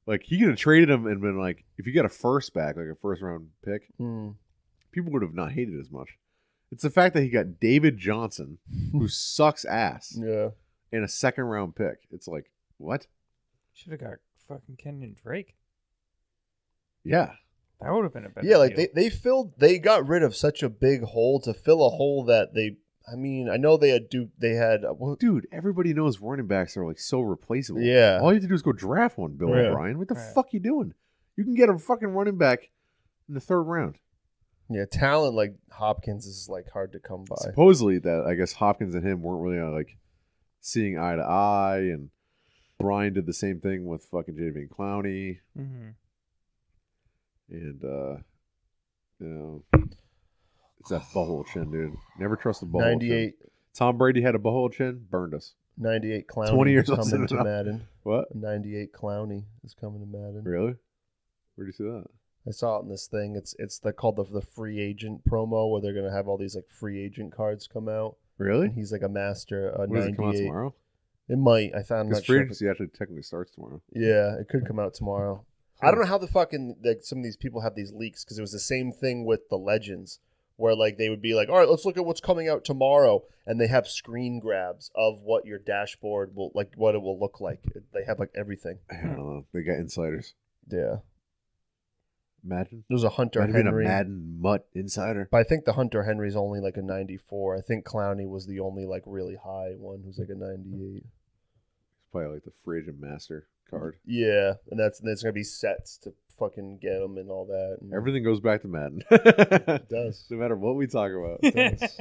Like, he could have traded him and been like, if you get a first back, like a first-round pick, people would have not hated it as much. It's the fact that he got David Johnson, who sucks ass, and a second-round pick. It's like, what? Should have got fucking Kenyon Drake. Yeah. That would have been a better deal. Like, they got rid of such a big hole to fill a hole that I know they had dude, everybody knows running backs are like so replaceable. Yeah. All you have to do is go draft one, Bill O'Brien. What the fuck you doing? You can get a fucking running back in the 3rd round. Yeah, talent like Hopkins is like hard to come by. Supposedly that I guess Hopkins and him weren't really like seeing eye to eye, and Brian did the same thing with fucking Jadeveon Clowney. And it's that butthole chin, dude. Never trust the butthole 98. chin. Tom Brady had a butthole chin, burned us. 98 Clowney 20 years is coming to old. Madden. What? 98 Clowney is coming to Madden. Really? Where do you see that? I saw it in this thing. It's called the free agent promo where they're gonna have all these like free agent cards come out. Really? And he's like a master. Does it come out tomorrow? It might. I found because free agency actually technically starts tomorrow. Yeah, it could come out tomorrow. I don't know how the fucking some of these people have these leaks because it was the same thing with the Legends where like they would be like, all right, let's look at what's coming out tomorrow, and they have screen grabs of what your dashboard will like, what it will look like. They have like everything. I don't know. They got insiders. Yeah. Imagine. There's a Hunter Henry. A Madden Mutt insider. But I think the Hunter Henry's only like a 94. I think Clowney was the only like really high one who's like a 98. It's probably like the free agent master card. Yeah, and there's gonna be sets to fucking get them and all that. And everything goes back to Madden. It does. No matter what we talk about. It does.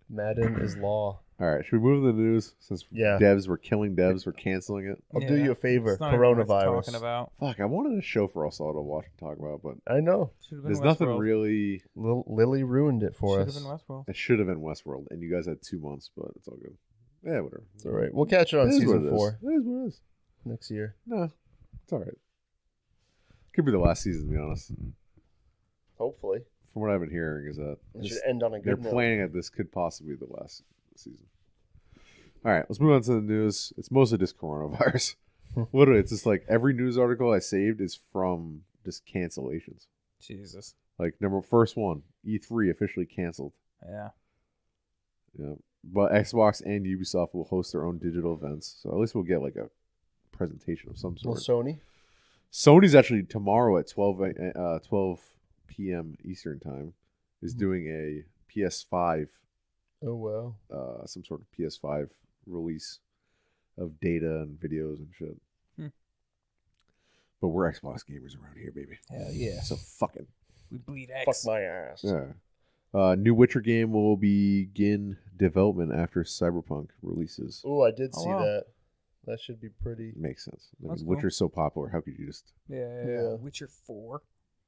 Madden is law. All right, should we move to the news since devs were killing devs, we're canceling it? I'll do you a favor. It's not even worth Coronavirus. talking about. Fuck, I wanted a show for us all to watch and talk about, but I know there's nothing really. Lily ruined it for us. Should have been Westworld. It should have been Westworld, and you guys had 2 months, but it's all good. Yeah, whatever. It's all right. We'll catch it on season 4. It is what it is. Next year. No, it's all right. Could be the last season, to be honest. Hopefully. From what I've been hearing, is that it should end on a good note. They're planning that this could possibly be the last season. All right, let's move on to the news. It's mostly just coronavirus. Literally, it's just like every news article I saved is from just cancellations. Jesus. Like first one, E3 officially canceled. Yeah. Yeah, but Xbox and Ubisoft will host their own digital events, so at least we'll get like a presentation of some sort. Well, Sony's actually tomorrow at 12 p.m. Eastern time is doing a PS5. Oh wow! Some sort of PS5 release of data and videos and shit. But we're Xbox gamers around here, baby. Hell yeah! So fucking we bleed X. Fuck my ass. Yeah. New Witcher game will begin development after Cyberpunk releases. Oh, I did see that. That should be pretty. Makes sense. I mean, cool. Witcher's so popular. How could you just? Yeah. Witcher 4.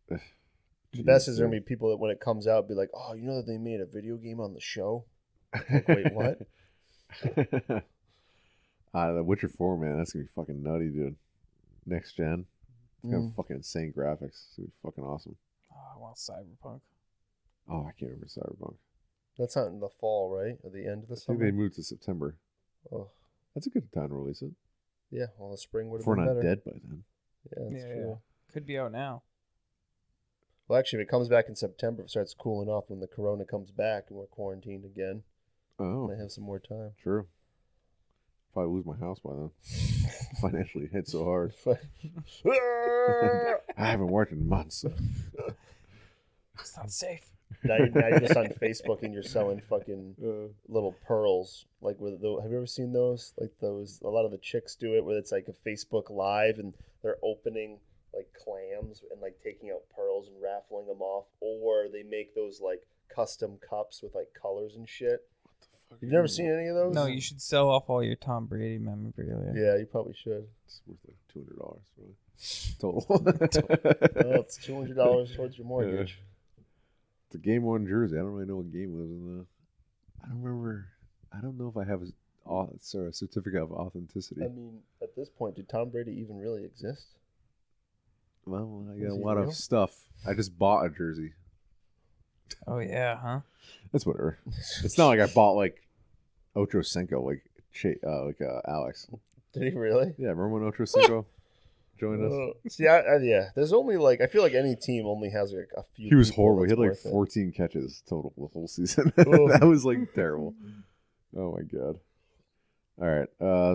The best is there gonna be people that when it comes out be like, oh, you know that they made a video game on the show. Like, wait, what? The Witcher 4, man, that's gonna be fucking nutty, dude. Next gen. It's gonna have fucking insane graphics. It's gonna be fucking awesome. Oh, I want Cyberpunk. Oh, I can't remember Cyberpunk. That's not in the fall, right? At the end of the summer? I think they moved to September. Oh. That's a good time to release it. Yeah, well, the spring would have been been better. If we're not dead by then. Yeah, that's true. Yeah. Could be out now. Well, actually, if it comes back in September, if it starts cooling off when the corona comes back and we're quarantined again, I have some more time. True. Probably lose my house by then. Financially hit so hard. I haven't worked in months. It's not safe. Now you're just on Facebook and you're selling fucking little pearls. Like, have you ever seen those? Like those, a lot of the chicks do it where it's like a Facebook Live and they're opening like clams and like taking out pearls and raffling them off, or they make those like custom cups with like colors and shit. You've never seen any of those? No, you should sell off all your Tom Brady memorabilia. Yeah, you probably should. It's worth like $200 total. Well, it's $200 towards your mortgage. It's a Game 1 jersey. I don't really know what game lives in the. I don't remember. I don't know if I have a certificate of authenticity. I mean, at this point, did Tom Brady even really exist? Well, I got a lot of stuff. I just bought a jersey. Oh yeah, huh? That's whatever. It's not like I bought like Ocho Cinco, like Alex. Did he really? Yeah, remember when Ocho Cinco joined us? See, yeah. There's only like I feel like any team only has like a few. He was horrible. He had like 14 catches total the whole season. That was like terrible. Oh my god. All right,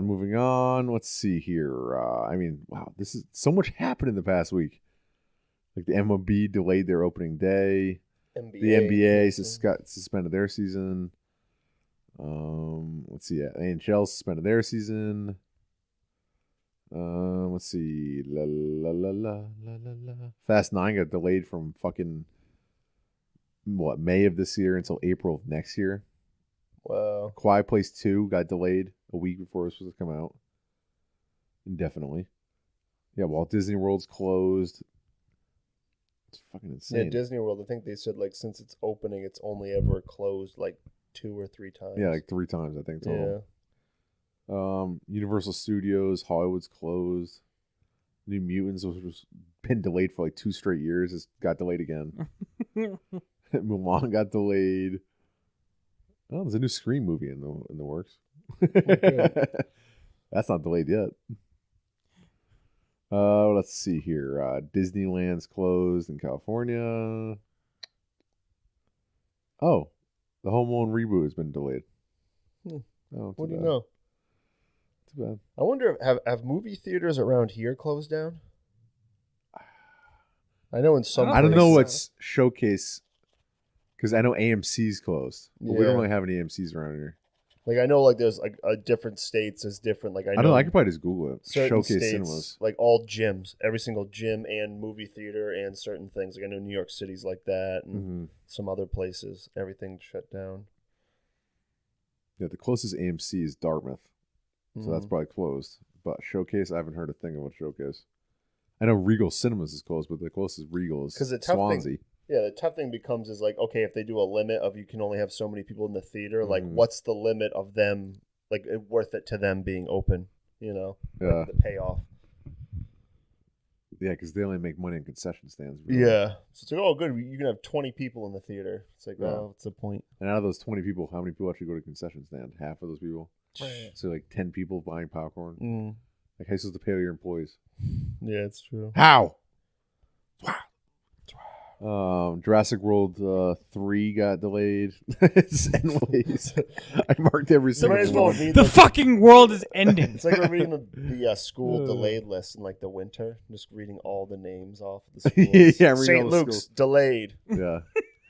moving on. Let's see here. I mean, wow, this is so much happened in the past week. Like the MLB delayed their opening day. The NBA suspended their season. Let's see. NHL suspended their season. Let's see. Fast 9 got delayed from fucking May of this year until April of next year. Wow. Quiet Place 2 got delayed a week before it was supposed to come out. Indefinitely. Yeah, Walt Disney World's closed. It's fucking insane. Yeah, Disney World, I think they said like since it's opening, it's only ever closed like 2 or 3 times. Yeah, like 3 times, I think, total. Yeah. Universal Studios, Hollywood's closed. New Mutants, which was been delayed for like 2 straight years, it got delayed again. Mulan got delayed. Oh, there's a new Scream movie in the works. That's not delayed yet. Let's see here. Disneyland's closed in California. Oh, the Home Alone reboot has been delayed. Oh, what do you know? Too bad. I wonder have movie theaters around here closed down? I know in some. I don't know what's Showcase, because I know AMC's closed, but we don't really have any AMC's around here. Like I know, like there's like different states is different. Like I don't know. I could probably just Google it. Showcase states, cinemas, like all gyms, every single gym and movie theater and certain things. Like I know New York City's like that, and some other places, everything shut down. Yeah, the closest AMC is Dartmouth, so that's probably closed. But Showcase, I haven't heard a thing about Showcase. I know Regal Cinemas is closed, but the closest Regal is Swansea. The tough thing becomes is like, okay, if they do a limit of you can only have so many people in the theater, like what's the limit of them, like worth it to them being open, you know? Yeah. Like the payoff. Yeah, because they only make money in concession stands. Really. Yeah. So it's like, oh, good, you can have 20 people in the theater. It's like, well, what's the point? And out of those 20 people, how many people actually go to concession stand? Half of those people? Right. So like 10 people buying popcorn? Like, how are you supposed to pay all your employees? Yeah, it's true. How? Jurassic World 3 got delayed. It's anyways. I marked every single one. The fucking world is ending. It's like we're reading the school delayed list in like the winter, just reading all the names off of the schools. Yeah, St. Luke's delayed. Yeah.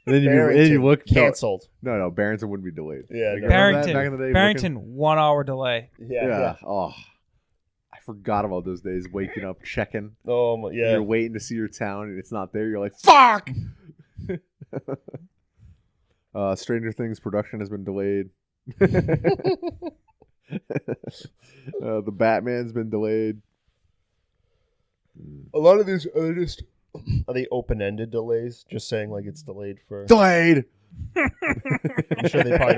And then you look canceled. No, Barrington wouldn't be delayed. Yeah, like, Barrington. Back in the day, Barrington, 1 hour delay. Yeah. Oh, I forgot about those days. Waking up, checking. Oh yeah. You're waiting to see your town, and it's not there. You're like, fuck. Stranger Things production has been delayed. The Batman's been delayed. A lot of these are they open-ended delays? Just saying like it's delayed for delayed. I'm sure they probably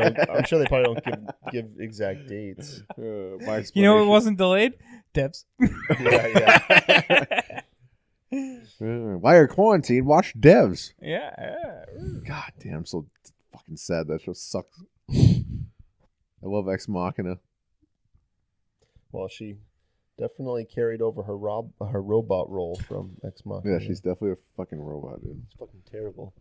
don't give exact dates. You know it wasn't delayed? Devs. Yeah. While you're quarantined, watch Devs. Yeah. God damn, I'm so fucking sad. That show sucks. I love Ex Machina. Well, she definitely carried over her robot role from Ex Machina. Yeah, she's definitely a fucking robot, dude. It's fucking terrible.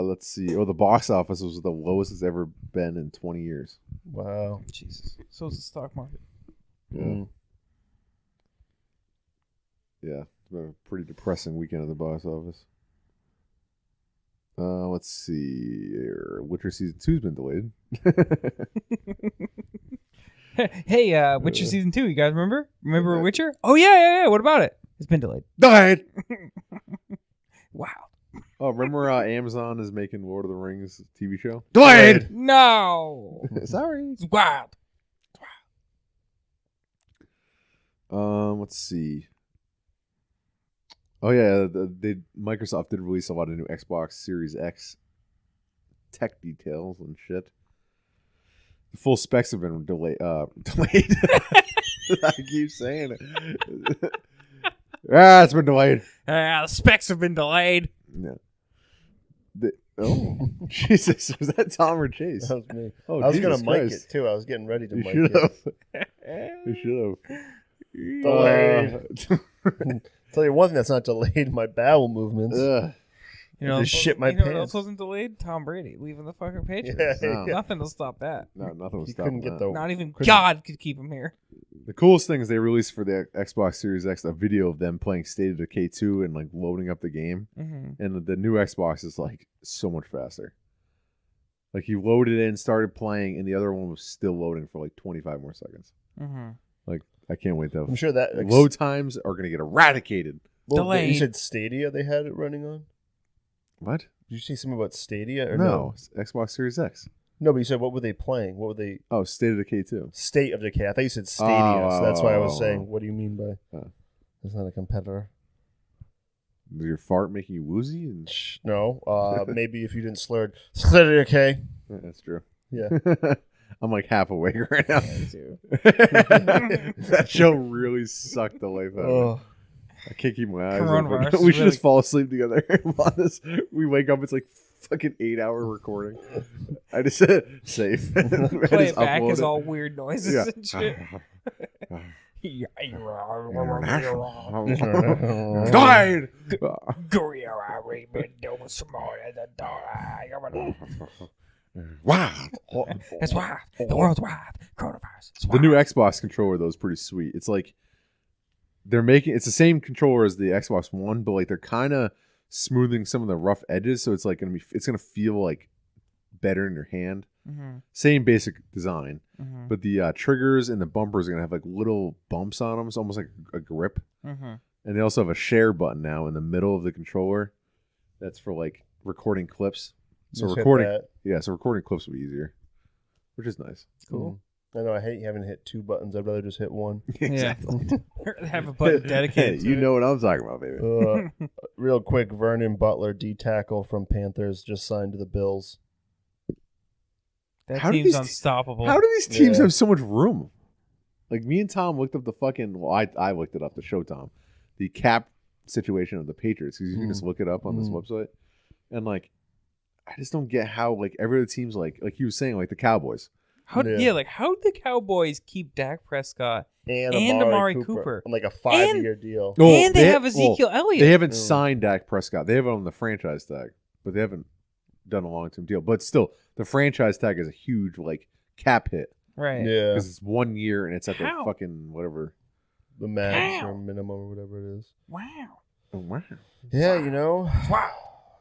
Let's see. Oh, the box office was the lowest it's ever been in 20 years. Wow. Jesus. So is the stock market. Yeah. Yeah. It's been a pretty depressing weekend at the box office. Let's see. Witcher Season 2's been delayed. Hey, Witcher Season 2, you guys remember? Remember Witcher? Oh, yeah. What about it? It's been delayed. Delayed! Wow. Oh, remember Amazon is making Lord of the Rings TV show? Delayed! No! Sorry. It's wild. Let's see. Oh yeah, Microsoft did release a lot of new Xbox Series X tech details and shit. The full specs have been delayed. Delayed. I keep saying it. It's been delayed. The specs have been delayed. Yeah. Jesus, was that Tom or Chase? That was me. Oh, I was Jesus gonna mic Christ. it too. I was getting ready to mic should it. You should have. Delayed. Tell you one thing that's not delayed: my bowel movements. You know, just shit my you know pants. what else wasn't delayed? Tom Brady leaving the fucking Patriots. Yeah. Nothing will stop that. No, nothing was He stopping couldn't get that. Not even God could keep him here. The coolest thing is they released for the Xbox Series X a video of them playing State of Decay 2 and like loading up the game. Mm-hmm. And the new Xbox is like so much faster. Like you loaded in, started playing, and the other one was still loading for like 25 more seconds. Mm-hmm. Like I can't wait to. I'm sure that load times are going to get eradicated. Well, Delayed. You said Stadia they had it running on? What? Did you say something about Stadia or No, it's Xbox Series X. No, but you said what were they playing? What were they? Oh, State of Decay 2. State of Decay. I thought you said Stadia, so that's why I was Oh. saying, what do you mean by? It's not a competitor. Is your fart making you woozy? And... No, maybe if you didn't slur Decay. Yeah, that's true. Yeah. I'm like half awake right now. Too. That show really sucked the life out of me. I can't keep my eyes Coronavirus open. We should really- just fall asleep together. We wake up, it's like fucking 8-hour recording. I just said safe. I Play just it back upload as it. all weird noises Yeah. and shit. Died. Wow. That's wild. The world's wild. Coronavirus. It's The wild. new Xbox controller though is pretty sweet. It's like it's the same controller as the Xbox One, but like they're kind of smoothing some of the rough edges, so it's like it's gonna feel like better in your hand. Mm-hmm. Same basic design, Mm-hmm. but the triggers and the bumpers are gonna have like little bumps on them. It's almost like a grip. Mm-hmm. And they also have a share button now in the middle of the controller. That's for like recording clips. So Just hit recording, that. so recording clips will be easier. which is nice. Cool. I know I hate having to hit 2 buttons. I'd rather just hit 1. Exactly. Have a button dedicated. You know what I'm talking about, baby. Real quick, Vernon Butler, D tackle from Panthers, just signed to the Bills. That team's unstoppable. How do these teams have so much room? Like, me and Tom looked up the fucking... Well, I looked it up to show Tom. The cap situation of the Patriots. Because you can just look it up on this website. And, like, I just don't get how, like, every other team's like he was saying, like, the Cowboys. How did the Cowboys keep Dak Prescott and Amari Cooper on like a 5-year deal? And they have Ezekiel Elliott. They haven't signed Dak Prescott. They have it on the franchise tag, but they haven't done a long-term deal. But still, the franchise tag is a huge like cap hit, right? Yeah, because it's 1 year and it's at the fucking whatever, the max or minimum or whatever it is. Wow. Yeah, you know,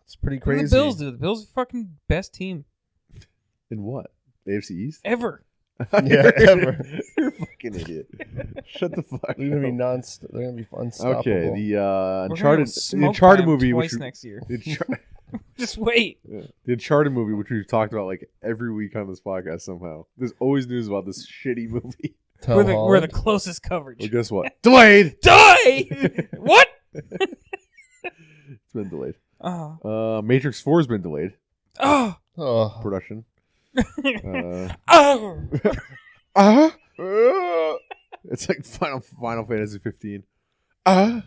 it's pretty crazy. What do the Bills do? The Bills are the fucking best team in what? The AFC East? Ever. Yeah, ever. You're a fucking idiot. Shut the fuck up. They're gonna be unstoppable. Okay, the Uncharted movie, twice next year. Just wait. Yeah. The Uncharted movie, which we've talked about like every week on this podcast somehow. There's always news about this shitty movie. We're the closest coverage. Well, guess what? Delayed! What? It's been delayed. Matrix 4 has been delayed. Production. It's like Final Fantasy 15. That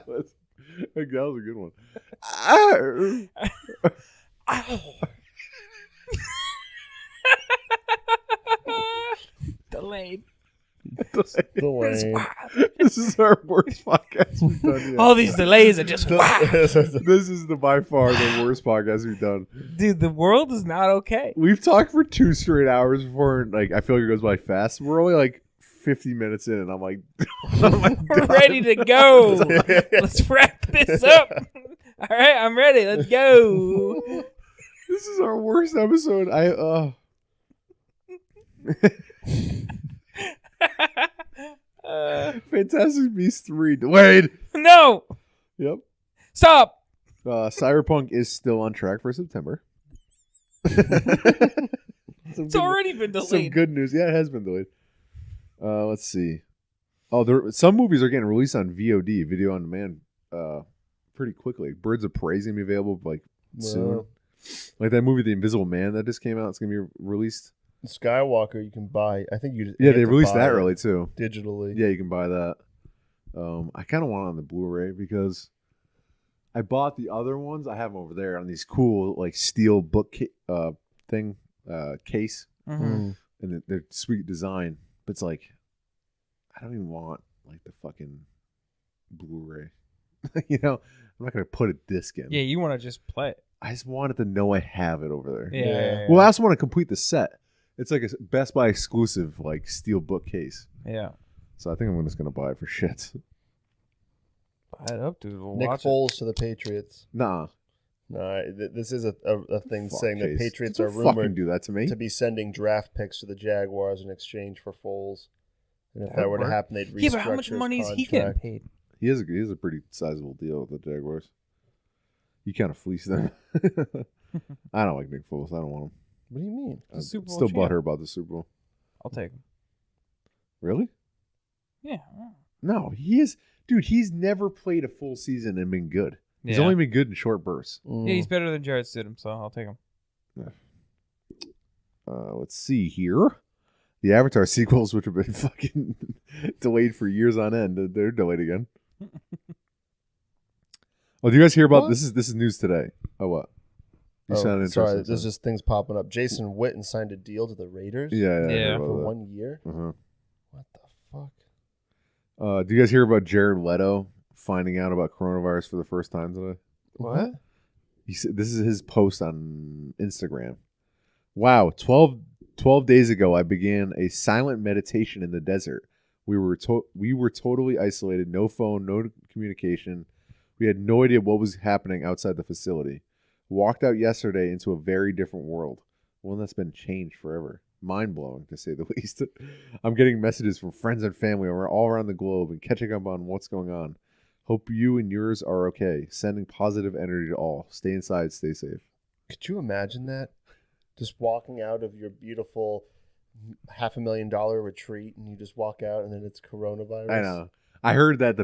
was a good one. Delayed. This is our worst podcast we've done yet. All these delays are just This is by far the worst podcast we've done. Dude, the world is not okay. We've talked for 2 straight hours before, and like I feel like it goes by fast. We're only like 50 minutes in, and I'm like, we're ready to go. Let's wrap this up. All right, I'm ready. Let's go. This is our worst episode. Fantastic Beasts 3 delayed. No. Yep. Stop. Cyberpunk is still on track for September. It's already been delayed. Some good news. Yeah, it has been delayed. Let's see. Some movies are getting released on VOD, video on demand, pretty quickly. Birds of Prey is gonna be available like soon. Like that movie, The Invisible Man, that just came out. It's gonna be released. Skywalker, you can buy. I think you. Yeah, they released that early too. Digitally. Yeah, you can buy that. I kind of want it on the Blu-ray because I bought the other ones. I have them over there on these cool like steel book case, and they're sweet design. But it's like I don't even want like the fucking Blu-ray. You know, I'm not gonna put a disc in. Yeah, you want to just play it. I just wanted to know I have it over there. Yeah. Well, I also want to complete the set. It's like a Best Buy exclusive, like steel bookcase. Yeah. So I think I'm just gonna buy it for shit. Buy it up, dude. We'll Nick watch Foles to the Patriots. Nah. No, this is a thing saying that Patriots Don't are rumored fucking do that to me. to be sending draft picks to the Jaguars in exchange for Foles. And if that were to happen, they'd restructure. Yeah, but how much money is he getting paid? He has a pretty sizable deal with the Jaguars. You kind of fleece them. I don't like Nick Foles. I don't want him. What do you mean? I'm Super Bowl still champ. butthurt about the Super Bowl. I'll take him. Really? Yeah. No, he is. Dude, he's never played a full season and been good. He's only been good in short bursts. Yeah, he's better than Jared Stidham, so I'll take him. Let's see here. The Avatar sequels, which have been fucking delayed for years on end, they're delayed again. Oh, do you guys hear about this? Is news today? Oh, what? You sound interested. Sorry, there's just things popping up. Jason Witten signed a deal to the Raiders. Yeah. For 1 year. Uh-huh. What the fuck? Do you guys hear about Jared Leto finding out about coronavirus for the first time today? What? He said this is his post on Instagram. Wow, 12 days ago, I began a silent meditation in the desert. We were totally isolated, no phone, no communication. We had no idea what was happening outside the facility. Walked out yesterday into a very different world, one that's been changed forever. Mind-blowing, to say the least. I'm getting messages from friends and family all around the globe and catching up on what's going on. Hope you and yours are okay. Sending positive energy to all. Stay inside. Stay safe. Could you imagine that? Just walking out of your beautiful $500,000 retreat, and you just walk out, and then it's coronavirus. I know. I heard that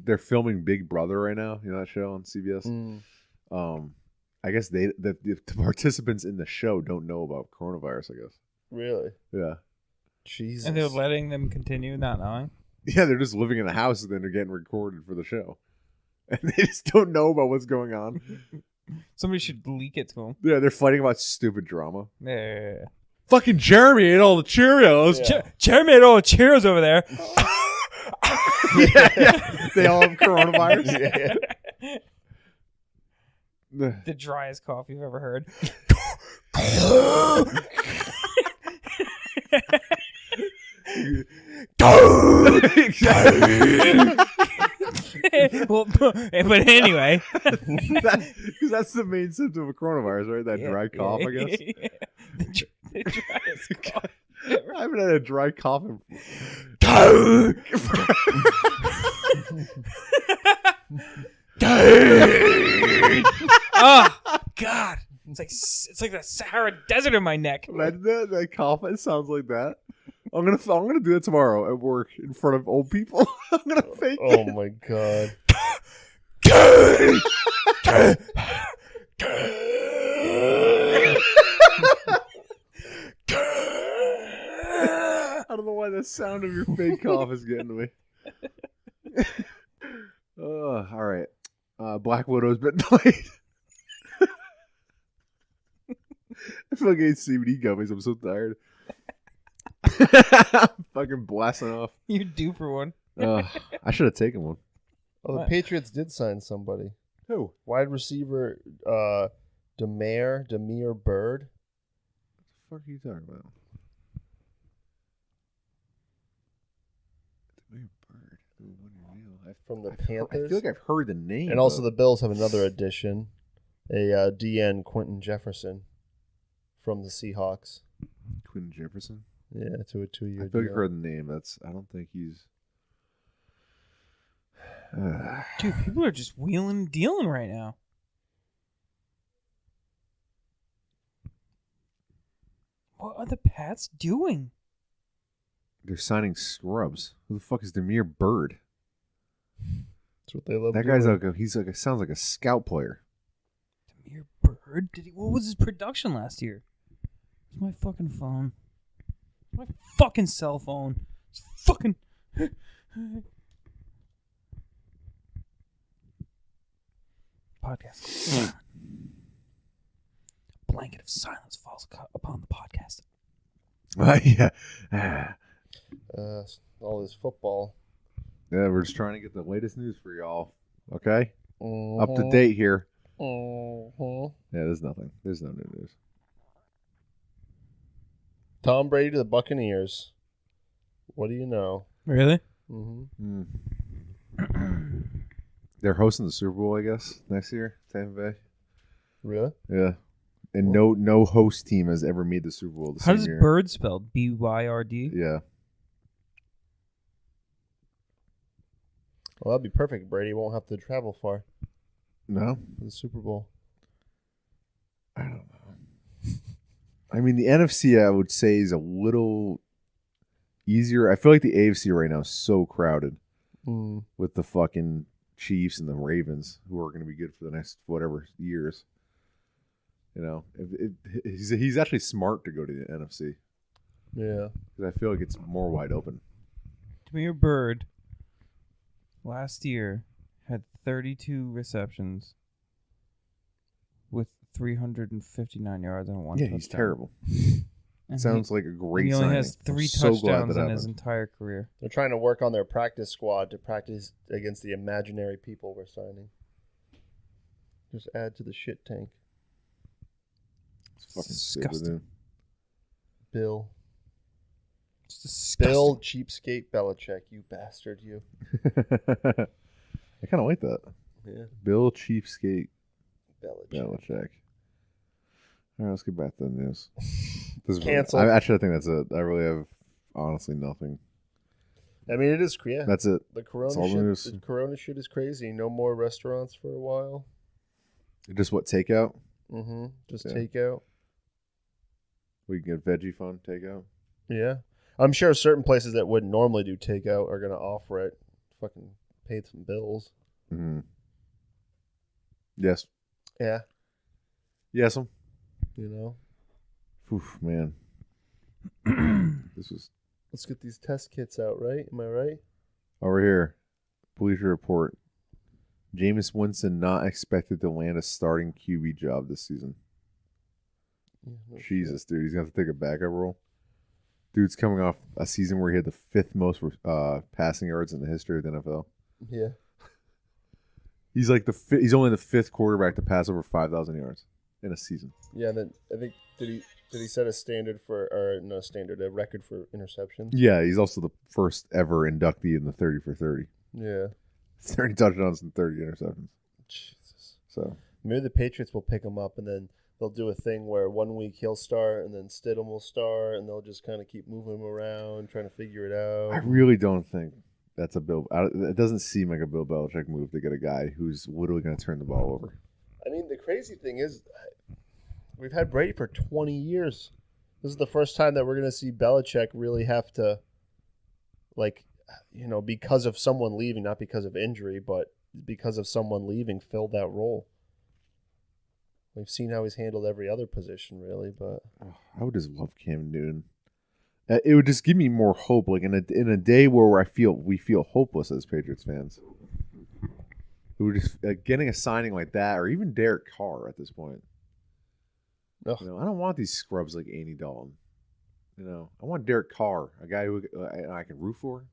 they're filming Big Brother right now. You know that show on CBS. I guess the participants in the show don't know about coronavirus. I guess. Really? Yeah. Jesus. And they're letting them continue not knowing? Yeah, they're just living in a house and then they're getting recorded for the show. And they just don't know about what's going on. Somebody should leak it to them. Yeah, they're fighting about stupid drama. Yeah. Fucking Jeremy ate all the Cheerios. Yeah. Jeremy ate all the Cheerios over there. Yeah. They all have coronavirus. Yeah. The driest cough you've ever heard. Well, but anyway, because that's the main symptom of coronavirus, right? That dry cough, I guess. The driest cough. I haven't had a dry cough in Oh God! It's like the Sahara Desert in my neck. Imagine that cough. It sounds like that. I'm gonna do it tomorrow at work in front of old people. I'm gonna fake it. Oh my God. I don't know why the sound of your fake cough is getting to me. All right. Black Widow's been delayed. I fucking ate CBD gummies. I'm so tired. I'm fucking blasting off. You're due for one. I should have taken one. Oh, the What? Patriots did sign somebody. Who? Wide receiver Demir Bird. What the fuck are you talking about? Demir Bird. From the I Panthers. feel like I've heard the name. And also but- the Bills have another addition, a DN Quentin Jefferson from the Seahawks. Quentin Jefferson. Yeah, to a 2-year I feel like deal. I've heard the name. I don't think he's. Dude, people are just wheeling and dealing right now. What are the Pats doing? They're signing scrubs. Who the fuck is Demir Bird? That's what they love. That guy's sounds like a scout player. Demir Bird? What was his production last year? It's my fucking phone. My fucking cell phone. It's fucking. Podcast. Blanket of silence falls upon the podcast. Yeah. All this football. Yeah, we're just trying to get the latest news for y'all. Okay? Mhm. Up to date here. Mhm. Yeah, there's nothing. There's no new news. Tom Brady to the Buccaneers. What do you know? Really? Mm-hmm. They're hosting the Super Bowl, I guess, next year, Tampa Bay. Really? Yeah. And no host team has ever made the Super Bowl the How same does year. Bird spelled? B-Y-R-D? Yeah. Well, that'd be perfect. Brady won't have to travel far No? for the Super Bowl. I don't know. I mean, the NFC, I would say, is a little easier. I feel like the AFC right now is so crowded with the fucking Chiefs and the Ravens, who are going to be good for the next whatever years. You know, he's actually smart to go to the NFC. Yeah. Because I feel like it's more wide open. Demir Bird last year had 32 receptions with 359 yards and one Yeah, touchdown. he's terrible. And Sounds like a great he only signing. has 3 I'm so glad touchdowns that in his happened. entire career. They're trying to work on their practice squad to practice against the imaginary people we're signing. Just add to the shit tank. It's fucking Disgusting. stupid, Bill. It's disgusting. Bill Cheapskate Belichick, you bastard, you. dude. I kind of like that. Yeah. Bill Cheapskate Belichick. Belichick. All right, let's get back to the news. This is Cancel. I think that's it. I really have honestly nothing. I mean, it is crazy. That's it. The Corona shit is crazy. No more restaurants for a while. Just what, takeout? Mm-hmm. Just takeout. We can get veggie fun takeout. Yeah. I'm sure certain places that wouldn't normally do takeout are going to offer it. Fucking pay some bills. Mm-hmm. Yes. Yeah. Yes. You know? Oof, man. Let's get these test kits out, right? Am I right? Over here. Bleacher Report. Jameis Winston not expected to land a starting QB job this season. Jesus, dude. He's going to have to take a backup role. Dude's coming off a season where he had the 5th most passing yards in the history of the NFL. Yeah. He's like he's only the 5th quarterback to pass over 5,000 yards in a season. Yeah, and then I think did he set a record for interceptions? Yeah, he's also the first ever inductee in the 30 for 30. Yeah. 30 touchdowns and 30 interceptions. Jesus. So maybe the Patriots will pick him up, and then they'll do a thing where 1 week he'll start, and then Stidham will start, and they'll just kind of keep moving him around, trying to figure it out. I really don't think that's a Bill. It doesn't seem like a Bill Belichick move to get a guy who's literally going to turn the ball over. I mean, the crazy thing is, we've had Brady for 20 years. This is the first time that we're going to see Belichick really have to, because of someone leaving, not because of injury, but because of someone leaving, fill that role. We've seen how he's handled every other position, really, but I would just love Cam Newton. It would just give me more hope, like in a day where we feel hopeless as Patriots fans. It would just getting a signing like that, or even Derek Carr at this point. I don't want these scrubs like Andy Dalton. I want Derek Carr, a guy who I can root for.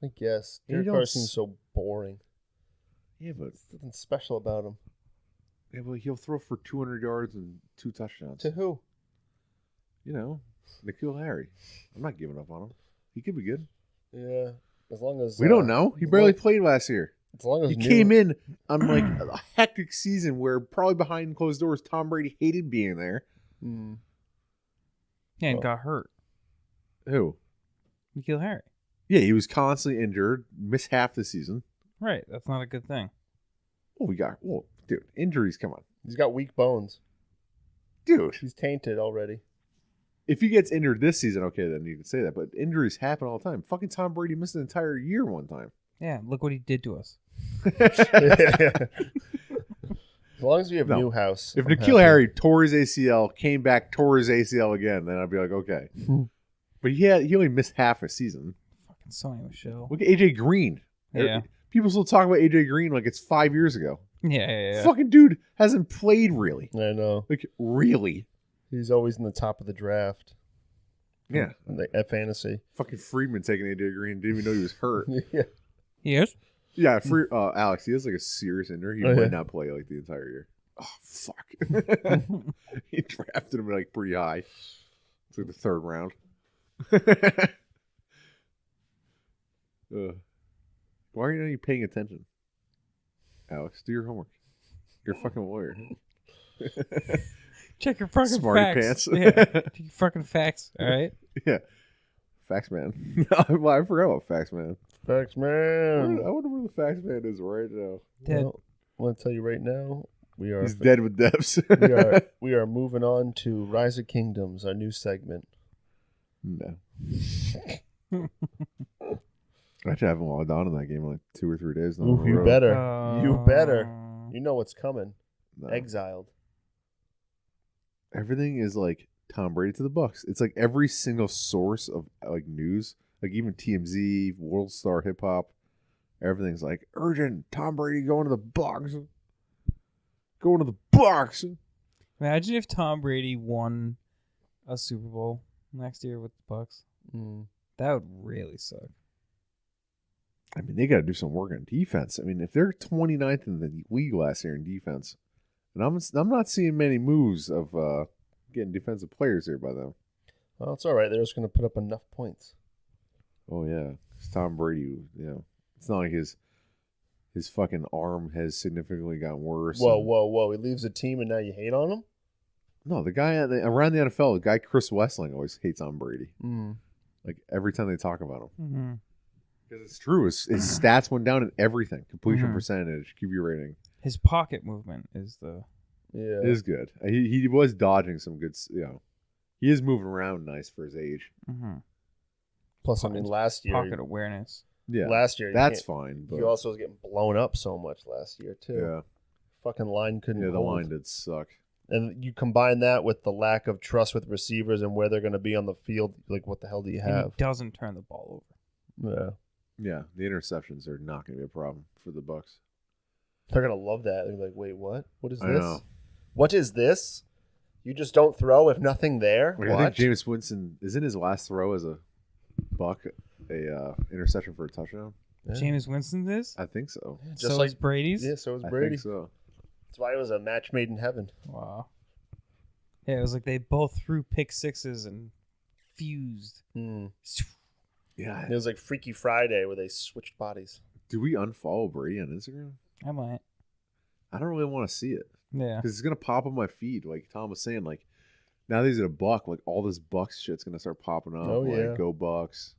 I guess Derek Carr seems so boring. Yeah, but there's nothing special about him. Yeah, but he'll throw for 200 yards and 2 touchdowns. To who? N'Keal Harry. I'm not giving up on him. He could be good. Yeah, as long as we don't know. He barely played last year. As long as he came in on like a hectic season where probably behind closed doors, Tom Brady hated being there. Yeah, and got hurt. Who? N'Keal Harry. Yeah, he was constantly injured, missed half the season. Right, that's not a good thing. Dude, injuries, come on. He's got weak bones. Dude. He's tainted already. If he gets injured this season, okay, then you can say that. But injuries happen all the time. Fucking Tom Brady missed an entire year one time. Yeah, look what he did to us. As long as we have Newhouse. If N'Keal Harry tore his ACL, came back, tore his ACL again, then I'd be like, okay. But he only missed half a season. Fucking Sonny Michelle. Look at AJ Green. Yeah. People still talk about AJ Green like it's 5 years ago. Yeah. Fucking dude hasn't played really. I know. Like, really. He's always in the top of the draft. Yeah. At fantasy. Fucking Friedman taking AJ Green. Didn't even know he was hurt. Yeah. He is? Yeah, Alex, he has like a serious injury. He might not play like the entire year. Oh, fuck. He drafted him like pretty high. It's like the 3rd round. Why are you not paying attention? Alex, do your homework. You're a fucking lawyer. Check your fucking Smarty facts. pants. Yeah. Check your fucking facts, all right? Yeah. Facts Man. I forgot about Facts Man. Facts Man. I wonder where the Facts Man is right now. Dead. Well, I want to tell you right now, he's dead with depths. we are moving on to Rise of Kingdoms, our new segment. No. I actually haven't logged on in that game in like 2 or 3 days. Ooh, you better. You better. You know what's coming. No. Exiled. Everything is like Tom Brady to the Bucks. It's like every single source of like news, like even TMZ, World Star Hip Hop, everything's like urgent. Tom Brady going to the Bucks. Going to the Bucks. Imagine if Tom Brady won a Super Bowl next year with the Bucks. That would really suck. I mean, they got to do some work on defense. I mean, if they're 29th in the league last year in defense, and I'm not seeing many moves of getting defensive players here by them. Well, it's all right. They're just going to put up enough points. Oh, yeah. It's Tom Brady, it's not like his fucking arm has significantly gotten worse. Whoa. He leaves the team and now you hate on him? No, the guy around the NFL, the guy Chris Wessling always hates on Brady. Mm. Like every time they talk about him. Mm-hmm. Because it's true. His stats went down in everything. Completion percentage, QB rating. His pocket movement is is good. He was dodging some good. He is moving around nice for his age. Mm-hmm. Plus, I mean, last year pocket awareness. Yeah, last year that's fine. But he also was getting blown up so much last year too. Yeah, fucking line couldn't. Yeah, the hold. line did suck. And you combine that with the lack of trust with receivers and where they're going to be on the field. Like, what the hell do you have? And he doesn't turn the ball over. Yeah. Yeah, the interceptions are not going to be a problem for the Bucs. They're going to love that. They're like, wait, what? What is I this? know. What is this? You just don't throw if nothing there? Like, I think Jameis Winston is in his last throw as a Buck, interception for a touchdown. Yeah. Jameis Winston is? I think so. Just so like is Brady's? Yeah, so is I Brady. think so. That's why it was a match made in heaven. Wow. Yeah, it was like they both threw pick sixes and fused. Yeah. It was like Freaky Friday where they switched bodies. Do we unfollow Brady on Instagram? I might. I don't really want to see it. Yeah. Because it's going to pop on my feed. Like Tom was saying, like, now that he's at a Buck, like, all this Bucks shit's going to start popping up. Oh, like, yeah. Go Bucks.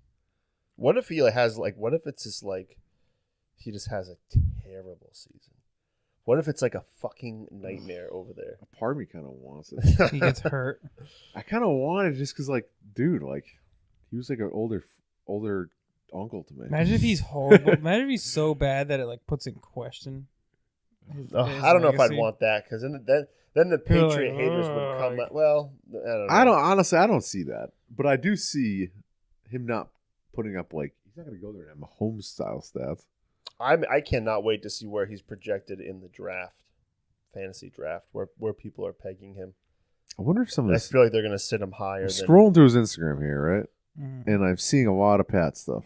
What if he has, like, what if it's just like, he just has a terrible season? What if it's like a fucking nightmare over there? A part of me kind of wants it. He gets hurt. I kind of want it just because, like, dude, like, he was like an older uncle to me. Imagine if he's horrible. Imagine if he's so bad that it like puts in question. His I don't know if I'd legacy. want that because then the Patriot like, haters would come. Well, I don't honestly. I don't see that, but I do see him not putting up like he's not going to go there and have Mahomes style stats. I cannot wait to see where he's projected in the draft, fantasy draft, where people are pegging him. I wonder if some of I this. feel like they're going to sit him higher. I'm scrolling through his Instagram here, right? Mm. And I'm seeing a lot of Pat stuff.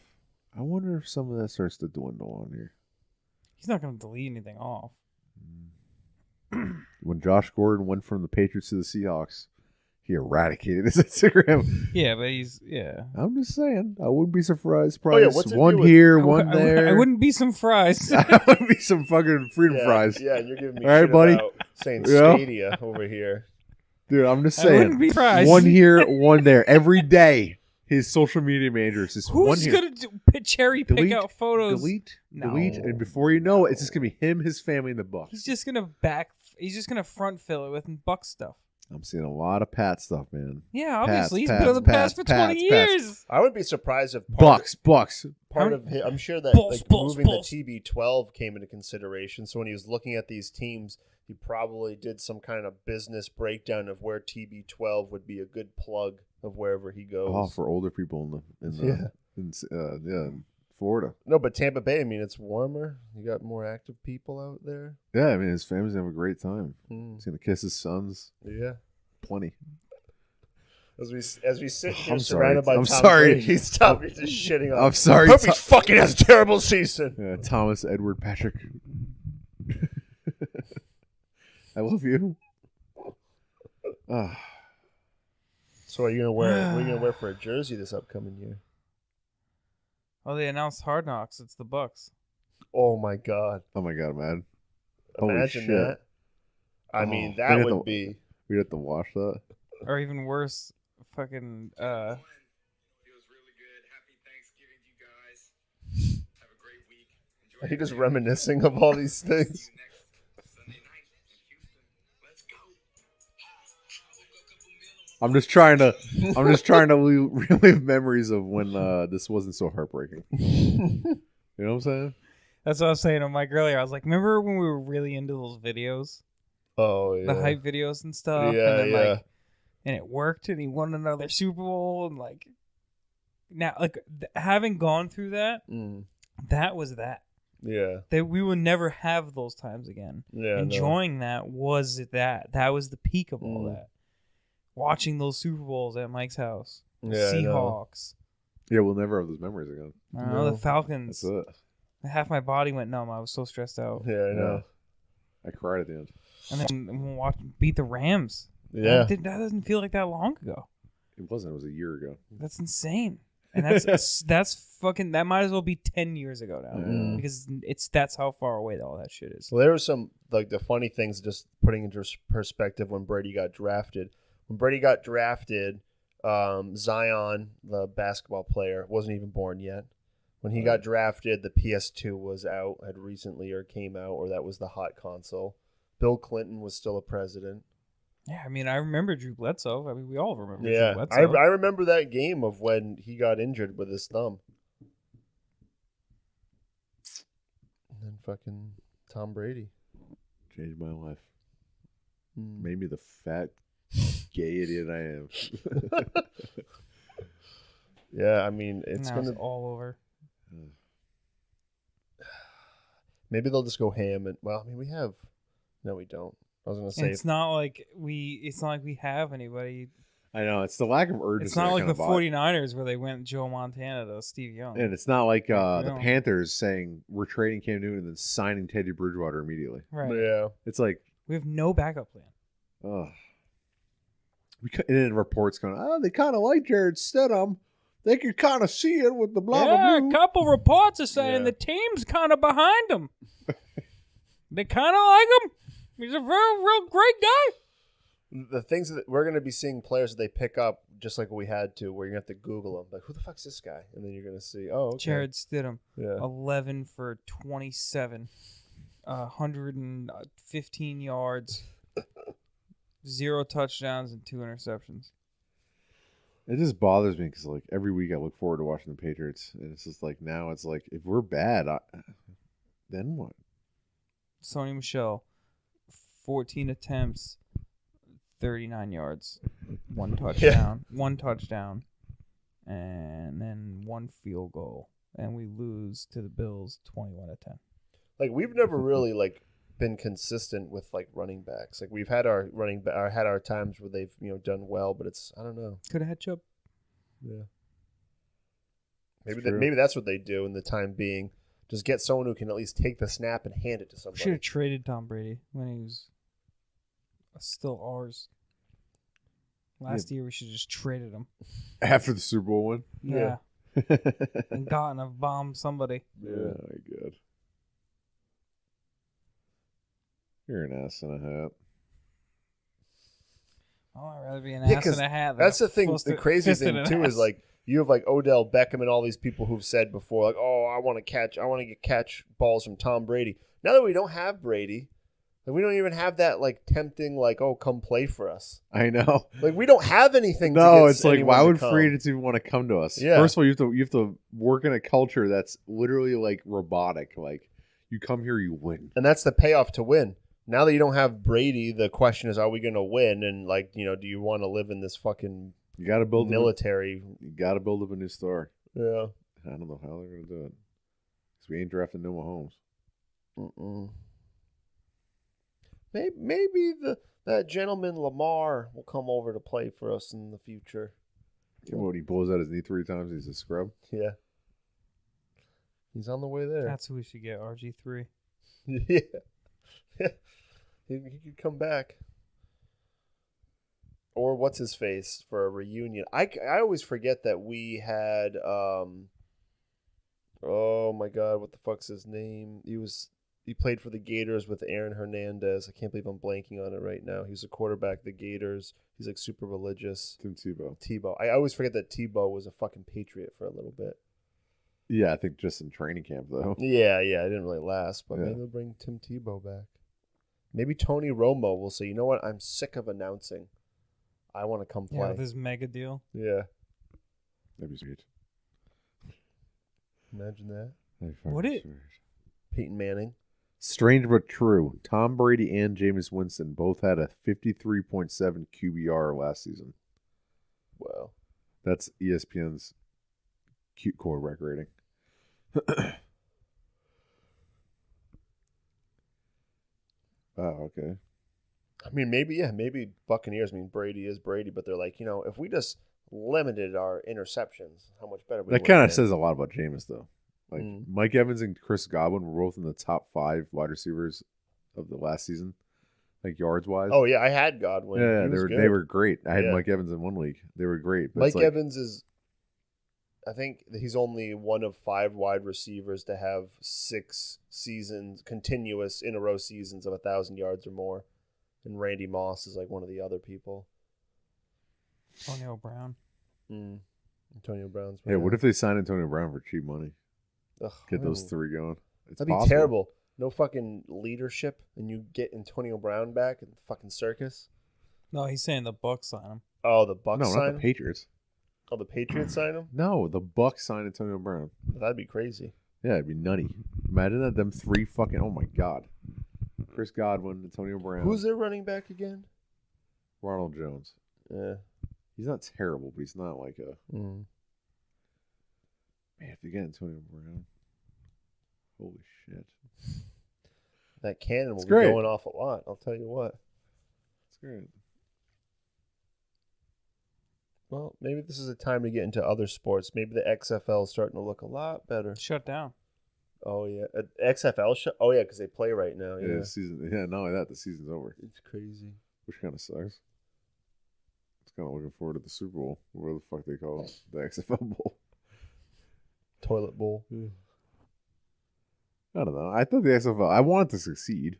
I wonder if some of that starts to dwindle on here. He's not going to delete anything off. When Josh Gordon went from the Patriots to the Seahawks, he eradicated his Instagram. Yeah, but I'm just saying. I wouldn't be surprised. what's it One do with- here, one there. I wouldn't be some fries. I would be some fucking freedom fries. Yeah, and you're giving me All right, shit buddy. about saying Yeah. Stadia over here. Dude, I'm just I wouldn't saying. be surprised. One here, one there. Every day, his social media manager is just one Who's here. going to cherry pick Delete, out photos? Delete, No. delete, and before you know it, it's just gonna be him, his family, and the Bucks. He's just going to front fill it with Buck stuff. I'm seeing a lot of Pat stuff, man. Yeah, obviously. He's Pats, been on the Pats, past for Pats, 20 Pats. years. I would be surprised if Bucks. part of him, I'm sure that Bulls, like Bulls, moving Bulls. the TB12 came into consideration. So when he was looking at these teams, he probably did some kind of business breakdown of where TB12 would be a good plug of wherever he goes. Oh, for older people in Florida. No, but Tampa Bay, I mean, it's warmer. You got more active people out there. Yeah, I mean, his family's gonna have a great time. Mm. He's gonna kiss his sons. Yeah. Plenty. As we sit here I'm surrounded sorry. by I'm Tom sorry. Brady, he's just shitting on. I'm sorry. Hope he fucking has a terrible season. Yeah, Thomas Edward Patrick. I love you. So what are you gonna wear? What are you gonna wear for a jersey this upcoming year? Oh, they announced Hard Knocks. It's the Bucks. Oh my god! Oh my god, man. Holy Imagine shit. that. I mean, that we'd have would be. We'd have to watch that. Or even worse, fucking It was really good. Happy Thanksgiving, you guys. Have a great week. Enjoy Are you your just day. reminiscing of all these See things? you next Sunday night in Houston. Let's go. I'm just trying to relive memories of when this wasn't so heartbreaking. You know what I'm saying? that's what I was saying to Mike earlier. I was like, remember when we were really into those videos, Oh yeah. the hype videos and stuff? Yeah, and then, yeah. and it worked, and he won another Super Bowl, and like now, like having gone through that, Mm. that was that. Yeah. That we will never have those times again. Yeah. Enjoying that was that. That was the peak of all Mm. that. Watching those Super Bowls at Mike's house. The Yeah, I know. Seahawks. Yeah, we'll never have those memories again. I don't know, the No. Falcons. That's it. Half my body went numb. I was so stressed out. Yeah, I know. I cried at the end. And then we'll watch beat the Rams. Yeah. That doesn't feel like that long ago. It wasn't. It was a year ago. That's insane. And that's fucking. That might as well be 10 years ago now Yeah. because that's how far away all that shit is. So there were some like the funny things just putting into perspective when Brady got drafted. When Brady got drafted, Zion, the basketball player, wasn't even born yet. When he got drafted, the PS2 was out, had recently or came out, or that was the hot console. Bill Clinton was still a president. Yeah, I mean, I remember Drew Bledsoe. I mean, we all remember Yeah, Drew Bledsoe. I remember that game of when he got injured with his thumb. And then fucking Tom Brady. Changed my life. Made me the fat, gay idiot I am. Yeah, I mean, it's now going to... it's all over. Maybe they'll just go ham and... Well, I mean, we have... No, we don't. I was going to say... It's not like we have anybody. I know. It's the lack of urgency. It's not like the 49ers where they went Joe Montana to Steve Young. And it's not like the Panthers saying we're trading Cam Newton and then signing Teddy Bridgewater immediately. Right. Yeah. It's like... We have no backup plan. Oh. And then reports going, they kind of like Jared Stidham. They could kind of see it with the blah, blah, blah. Yeah, a couple reports are saying the team's kind of behind him. They kind of like him. He's a real great guy. The things that we're going to be seeing players that they pick up just like we had to, where you're going to have to Google them. Like, who the fuck's this guy? And then you're going to see, okay. Jared Stidham, yeah. 11 for 27, 115 yards, 0 touchdowns, and 2 interceptions. It just bothers me because, like, every week I look forward to watching the Patriots. And it's just like, now it's like, if we're bad, then what? Sony Michel, 14 attempts, 39 yards, 1 touchdown, 1 touchdown, and then 1 field goal. And we lose to the Bills 21-10. Like, we've never really, like, been consistent with, like, running backs. Like, we've had our had our times where they've, done well, but it's, I don't know. Could have had Chubb. Yeah. Maybe that's what they do in the time being. Just get someone who can at least take the snap and hand it to somebody. Should have traded Tom Brady when he was still ours. Last year, we should have just traded him. After the Super Bowl win? Yeah. And gotten a bomb somebody. Yeah, my God. You're an ass in a hat. Oh, I'd rather be an ass in a hat. That's the thing. The crazy thing, too, is, like, you have, like, Odell Beckham and all these people who've said before, like, oh, I want to catch balls from Tom Brady. Now that we don't have Brady, like, we don't even have that, like, tempting, like, oh, come play for us. I know. Like, we don't have anything. No, it's like, why would free agents even want to come to us? Yeah. First of all, you have to work in a culture that's literally, like, robotic. Like, you come here, you win. And that's the payoff to win. Now that you don't have Brady, the question is, are we going to win? And, like, do you want to live in this fucking you gotta build military? You got to build up a new star. Yeah. I don't know how they're going to do it. Because we ain't drafting no Mahomes. Maybe that gentleman Lamar will come over to play for us in the future. When he blows out his knee 3 times, he's a scrub. Yeah. He's on the way there. That's who we should get, RG3. Yeah. He could come back. Or what's his face for a reunion? I always forget that we had oh my God, what the fuck's his name? He played for the Gators with Aaron Hernandez. I can't believe I'm blanking on it right now. He was a quarterback of the Gators. He's like super religious. Tim Tebow. I always forget that Tebow was a fucking Patriot for a little bit. Yeah, I think just in training camp though. Yeah, it didn't really last, but maybe they'll bring Tim Tebow back. Maybe Tony Romo will say, you know what? I'm sick of announcing. I want to come play. Yeah, this mega deal. Yeah. That'd be sweet. Imagine that. Would it? Peyton Manning. Strange but true. Tom Brady and Jameis Winston both had a 53.7 QBR last season. Wow. That's ESPN's cute quarterback rating. Oh, okay. I mean, maybe Buccaneers. I mean, Brady is Brady, but they're like, if we just limited our interceptions, how much better we would. That kind of says a lot about Jameis, though. Like Mike Evans and Chris Godwin were both in the top 5 wide receivers of the last season, like yards wise. Oh yeah, I had Godwin. Yeah, they were great. I had Mike Evans in one league. They were great. Mike Evans is, I think he's only one of 5 wide receivers to have 6 seasons, continuous in a row seasons of 1,000 yards or more. And Randy Moss is like one of the other people. Antonio Brown. Antonio Brown's. Yeah, what if they signed Antonio Brown for cheap money? Get those three going. That'd be terrible. No fucking leadership, and you get Antonio Brown back in the fucking circus. No, he's saying the Bucks sign him. Oh, the Bucks sign not him? the Patriots. Oh, the Patriots sign him? No, the Bucks signed Antonio Brown. That'd be crazy. Yeah, it'd be nutty. Imagine that, them three fucking, oh my God. Chris Godwin, Antonio Brown. Who's their running back again? Ronald Jones. Yeah. He's not terrible, but he's not like a... Mm. Man, if they get Antonio Brown, holy shit. That cannon will be great. going off a lot, I'll tell you what. It's great. Well, maybe this is a time to get into other sports. Maybe the XFL is starting to look a lot better. Shut down. Oh, yeah. XFL? Oh, yeah, because they play right now. Yeah, the season. Yeah, not only that, the season's over. It's crazy. Which kind of sucks. It's kind of looking forward to the Super Bowl. Whatever the fuck they call it. The XFL Bowl. Toilet bowl. Yeah. I don't know. I thought the XFL, I wanted to succeed.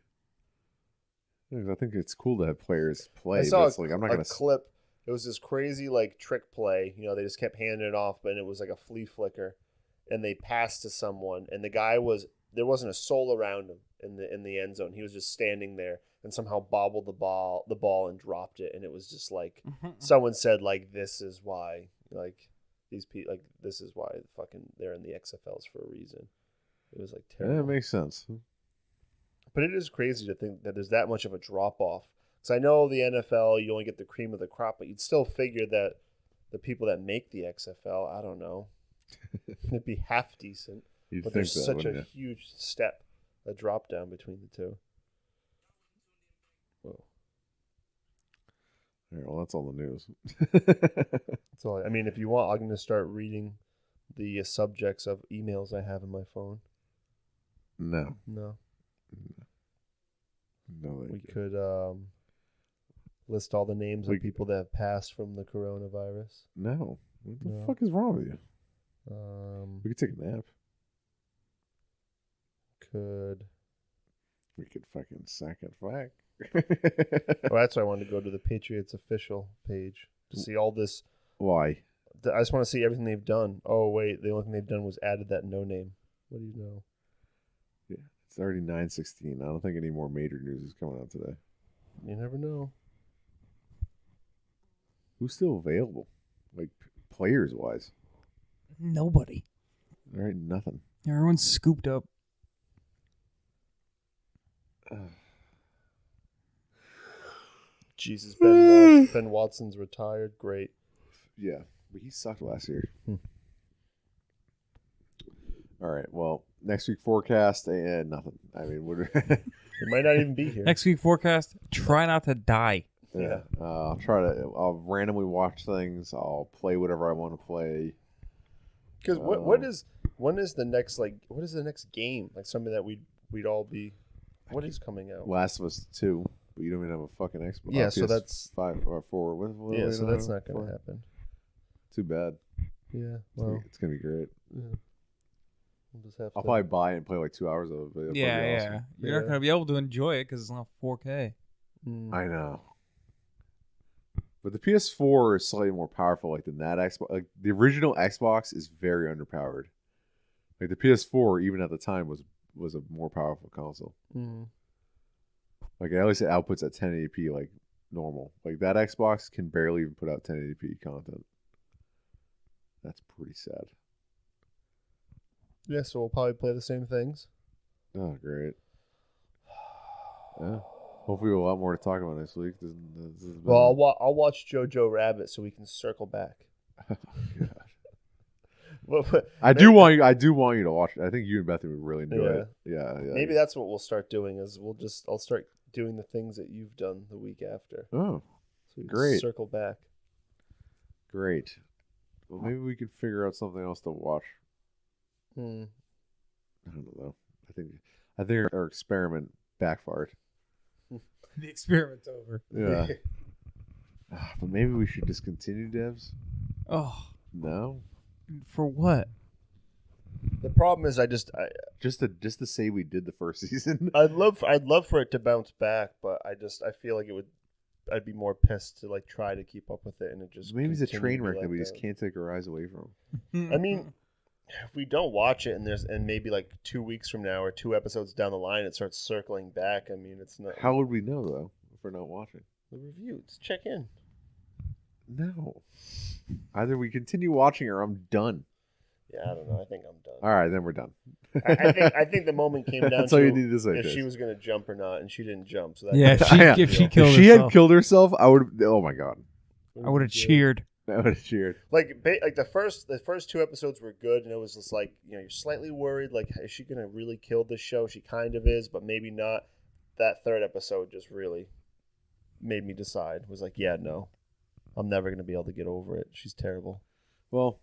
Because I think it's cool to have players play. I saw but it's like, I'm not gonna clip. It was this crazy like trick play. You know, they just kept handing it off, but it was like a flea flicker, and they passed to someone, and the guy there wasn't a soul around him in the end zone. He was just standing there and somehow bobbled the ball and dropped it, and it was just like someone said like, this is why like these people like this is why fucking they're in the XFLs for a reason. It was like terrible. Yeah, it makes sense. But it is crazy to think that there's that much of a drop off. Because I know the NFL, you only get the cream of the crop, but you'd still figure that the people that make the XFL, I don't know, it'd be half decent. You'd but think there's that, such a wouldn't huge step, a drop down between the two. Whoa. All right, well, that's all the news. So, I mean, if you want, I'm going to start reading the subjects of emails I have in my phone. No. No. No, We could list all the names of people that have passed from the coronavirus. No. What the fuck is wrong with you? We could take a nap. We could fucking sack it back. Well, that's why I wanted to go to the Patriots official page to see all this. Why? I just want to see everything they've done. Oh, wait. The only thing they've done was added that no name. What do you know? Yeah, it's already 9:16. I don't think any more major news is coming out today. You never know. Who's still available? Like, players-wise? Nobody. All right, nothing. Everyone's scooped up. Jesus, Ben Watson's retired. Great. Yeah, but he sucked last year. All right, well, next week forecast and nothing. I mean, It might not even be here. Next week forecast, try not to die. Yeah. I'll randomly watch things. I'll play whatever I want to play. Because when is the next game? Like something that we'd all be. What is coming out? Last of Us 2, but you don't even have a fucking Xbox. Yeah, so that's 5 or 4. Yeah, so that's not going to happen. Too bad. Yeah, well, it's gonna be great. Yeah. We'll just have I'll to. probably buy it and play like 2 hours of it. But it'll Yeah, probably be yeah. awesome. You're not gonna be able to enjoy it because it's not 4K. I know. But the PS4 is slightly more powerful, like than that Xbox. Like the original Xbox is very underpowered. Like the PS4, even at the time, was a more powerful console. Mm. Like at least it outputs at 1080p like normal. Like that Xbox can barely even put out 1080p content. That's pretty sad. Yeah, so we'll probably play the same things. Oh, great. Yeah. Hopefully we have a lot more to talk about next week. Well, I'll watch Jojo Rabbit so we can circle back. I do want you to watch it. I think you and Bethany would really enjoy it. Yeah. Maybe that's what we'll start doing. I'll start doing the things that you've done the week after. Oh, so we can great! Circle back. Great. Well, maybe we could figure out something else to watch. I don't know. I think our experiment backfired. The experiment's over. Yeah. But maybe we should discontinue devs. Oh. No. For what? The problem is, just to say we did the first season. I'd love for it to bounce back, but I feel like I'd be more pissed to like try to keep up with it, and it just maybe it's a train wreck that we just can't take our eyes away from. I mean, if we don't watch it and maybe like 2 weeks from now or 2 episodes down the line, it starts circling back. I mean, it's not. How would we know though if we're not watching? The review. Just check in. No. Either we continue watching or I'm done. Yeah, I don't know. I think I'm done. All right, then we're done. I think the moment came down That's to all you need to say. if she was going to jump or not, and she didn't jump. So that if she killed if she herself, had killed herself, I would. Oh my god, I would have cheered. I would have cheered. Like the first 2 episodes were good, and it was just like, you know, you're slightly worried. Like, is she going to really kill this show? She kind of is, but maybe not. That 3rd episode just really made me decide. Was like, yeah, no, I'm never going to be able to get over it. She's terrible. Well,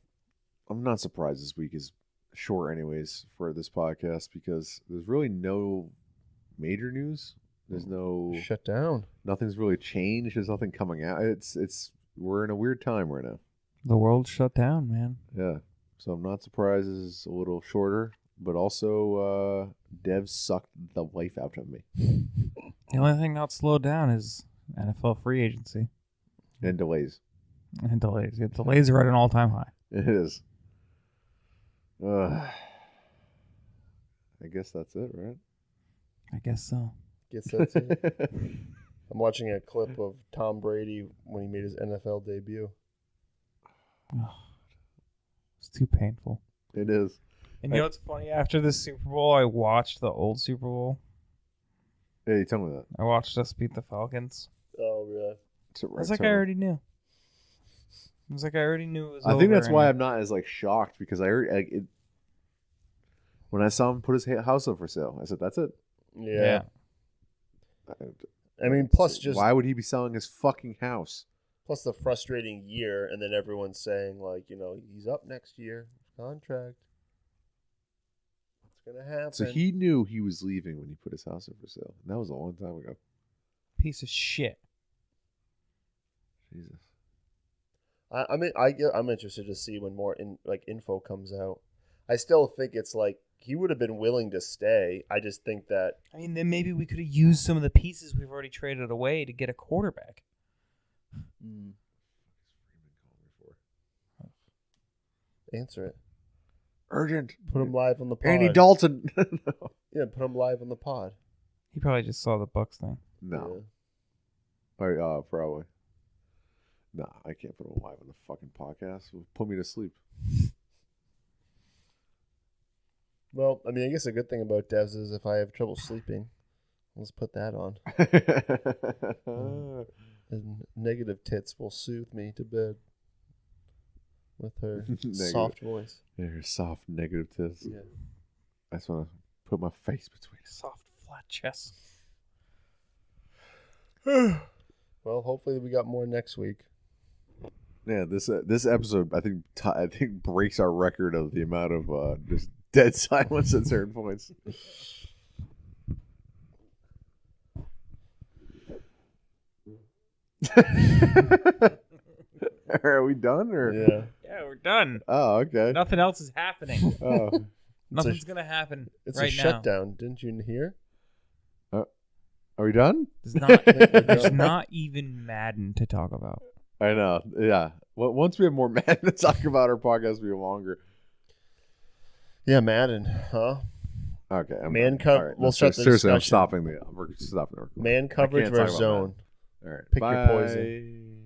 I'm not surprised this week is short anyways for this podcast because there's really no major news. There's no shut down. Nothing's really changed. There's nothing coming out. It's we're in a weird time right now. The world shut down, man. Yeah. So I'm not surprised it's a little shorter, but also devs sucked the life out of me. The only thing not slowed down is NFL free agency. And delays. And delays. Yeah, delays are at an all-time high. It is. I guess that's it, right? I guess so. Guess that's it. I'm watching a clip of Tom Brady when he made his NFL debut. Oh, it's too painful. It is. And you know what's funny? After the Super Bowl, I watched the old Super Bowl. Yeah, you tell me that. I watched us beat the Falcons. Oh, really? It's like I already knew. It was like I already knew it was I think over that's why I'm not as like shocked because I heard it when I saw him put his house up for sale. I said, "That's it." Yeah. I mean, plus just why would he be selling his fucking house? Plus the frustrating year, and then everyone's saying like, you know, he's up next year, contract. What's gonna happen? So he knew he was leaving when he put his house up for sale. And that was a long time ago. Piece of shit. Jesus. I'm interested to see when more info comes out. I still think it's like he would have been willing to stay. I just think that I mean, then maybe we could have used some of the pieces we've already traded away to get a quarterback. Answer it. Urgent. Put him live on the pod. Andy Dalton. Yeah, put him live on the pod. He probably just saw the Bucks thing. No. Yeah. Probably. Nah, I can't put him live on the fucking podcast. It'll put me to sleep. Well, I mean, I guess a good thing about devs is if I have trouble sleeping, let's put that on. And Negative Tits will soothe me to bed with her soft voice. Yeah, her soft negative tits. Yeah. I just want to put my face between it. Soft, flat chest. Well, hopefully we got more next week. Yeah, this episode I think breaks our record of the amount of just dead silence at certain points. Are we done or? Yeah, we're done. Oh, okay. Nothing else is happening. Oh, Nothing's gonna happen It's right a now. shutdown. Didn't you hear? are we done? There's not even Madden to talk about. I know. Yeah. Well, once we have more Madden to talk about, our podcast will be longer. Yeah, Madden, huh? Okay. Right, we'll start the seriously, discussion. I'm stopping the. We're stopping the. Man coverage I can't talk versus about zone. Madden. All right. Pick Bye. your poison.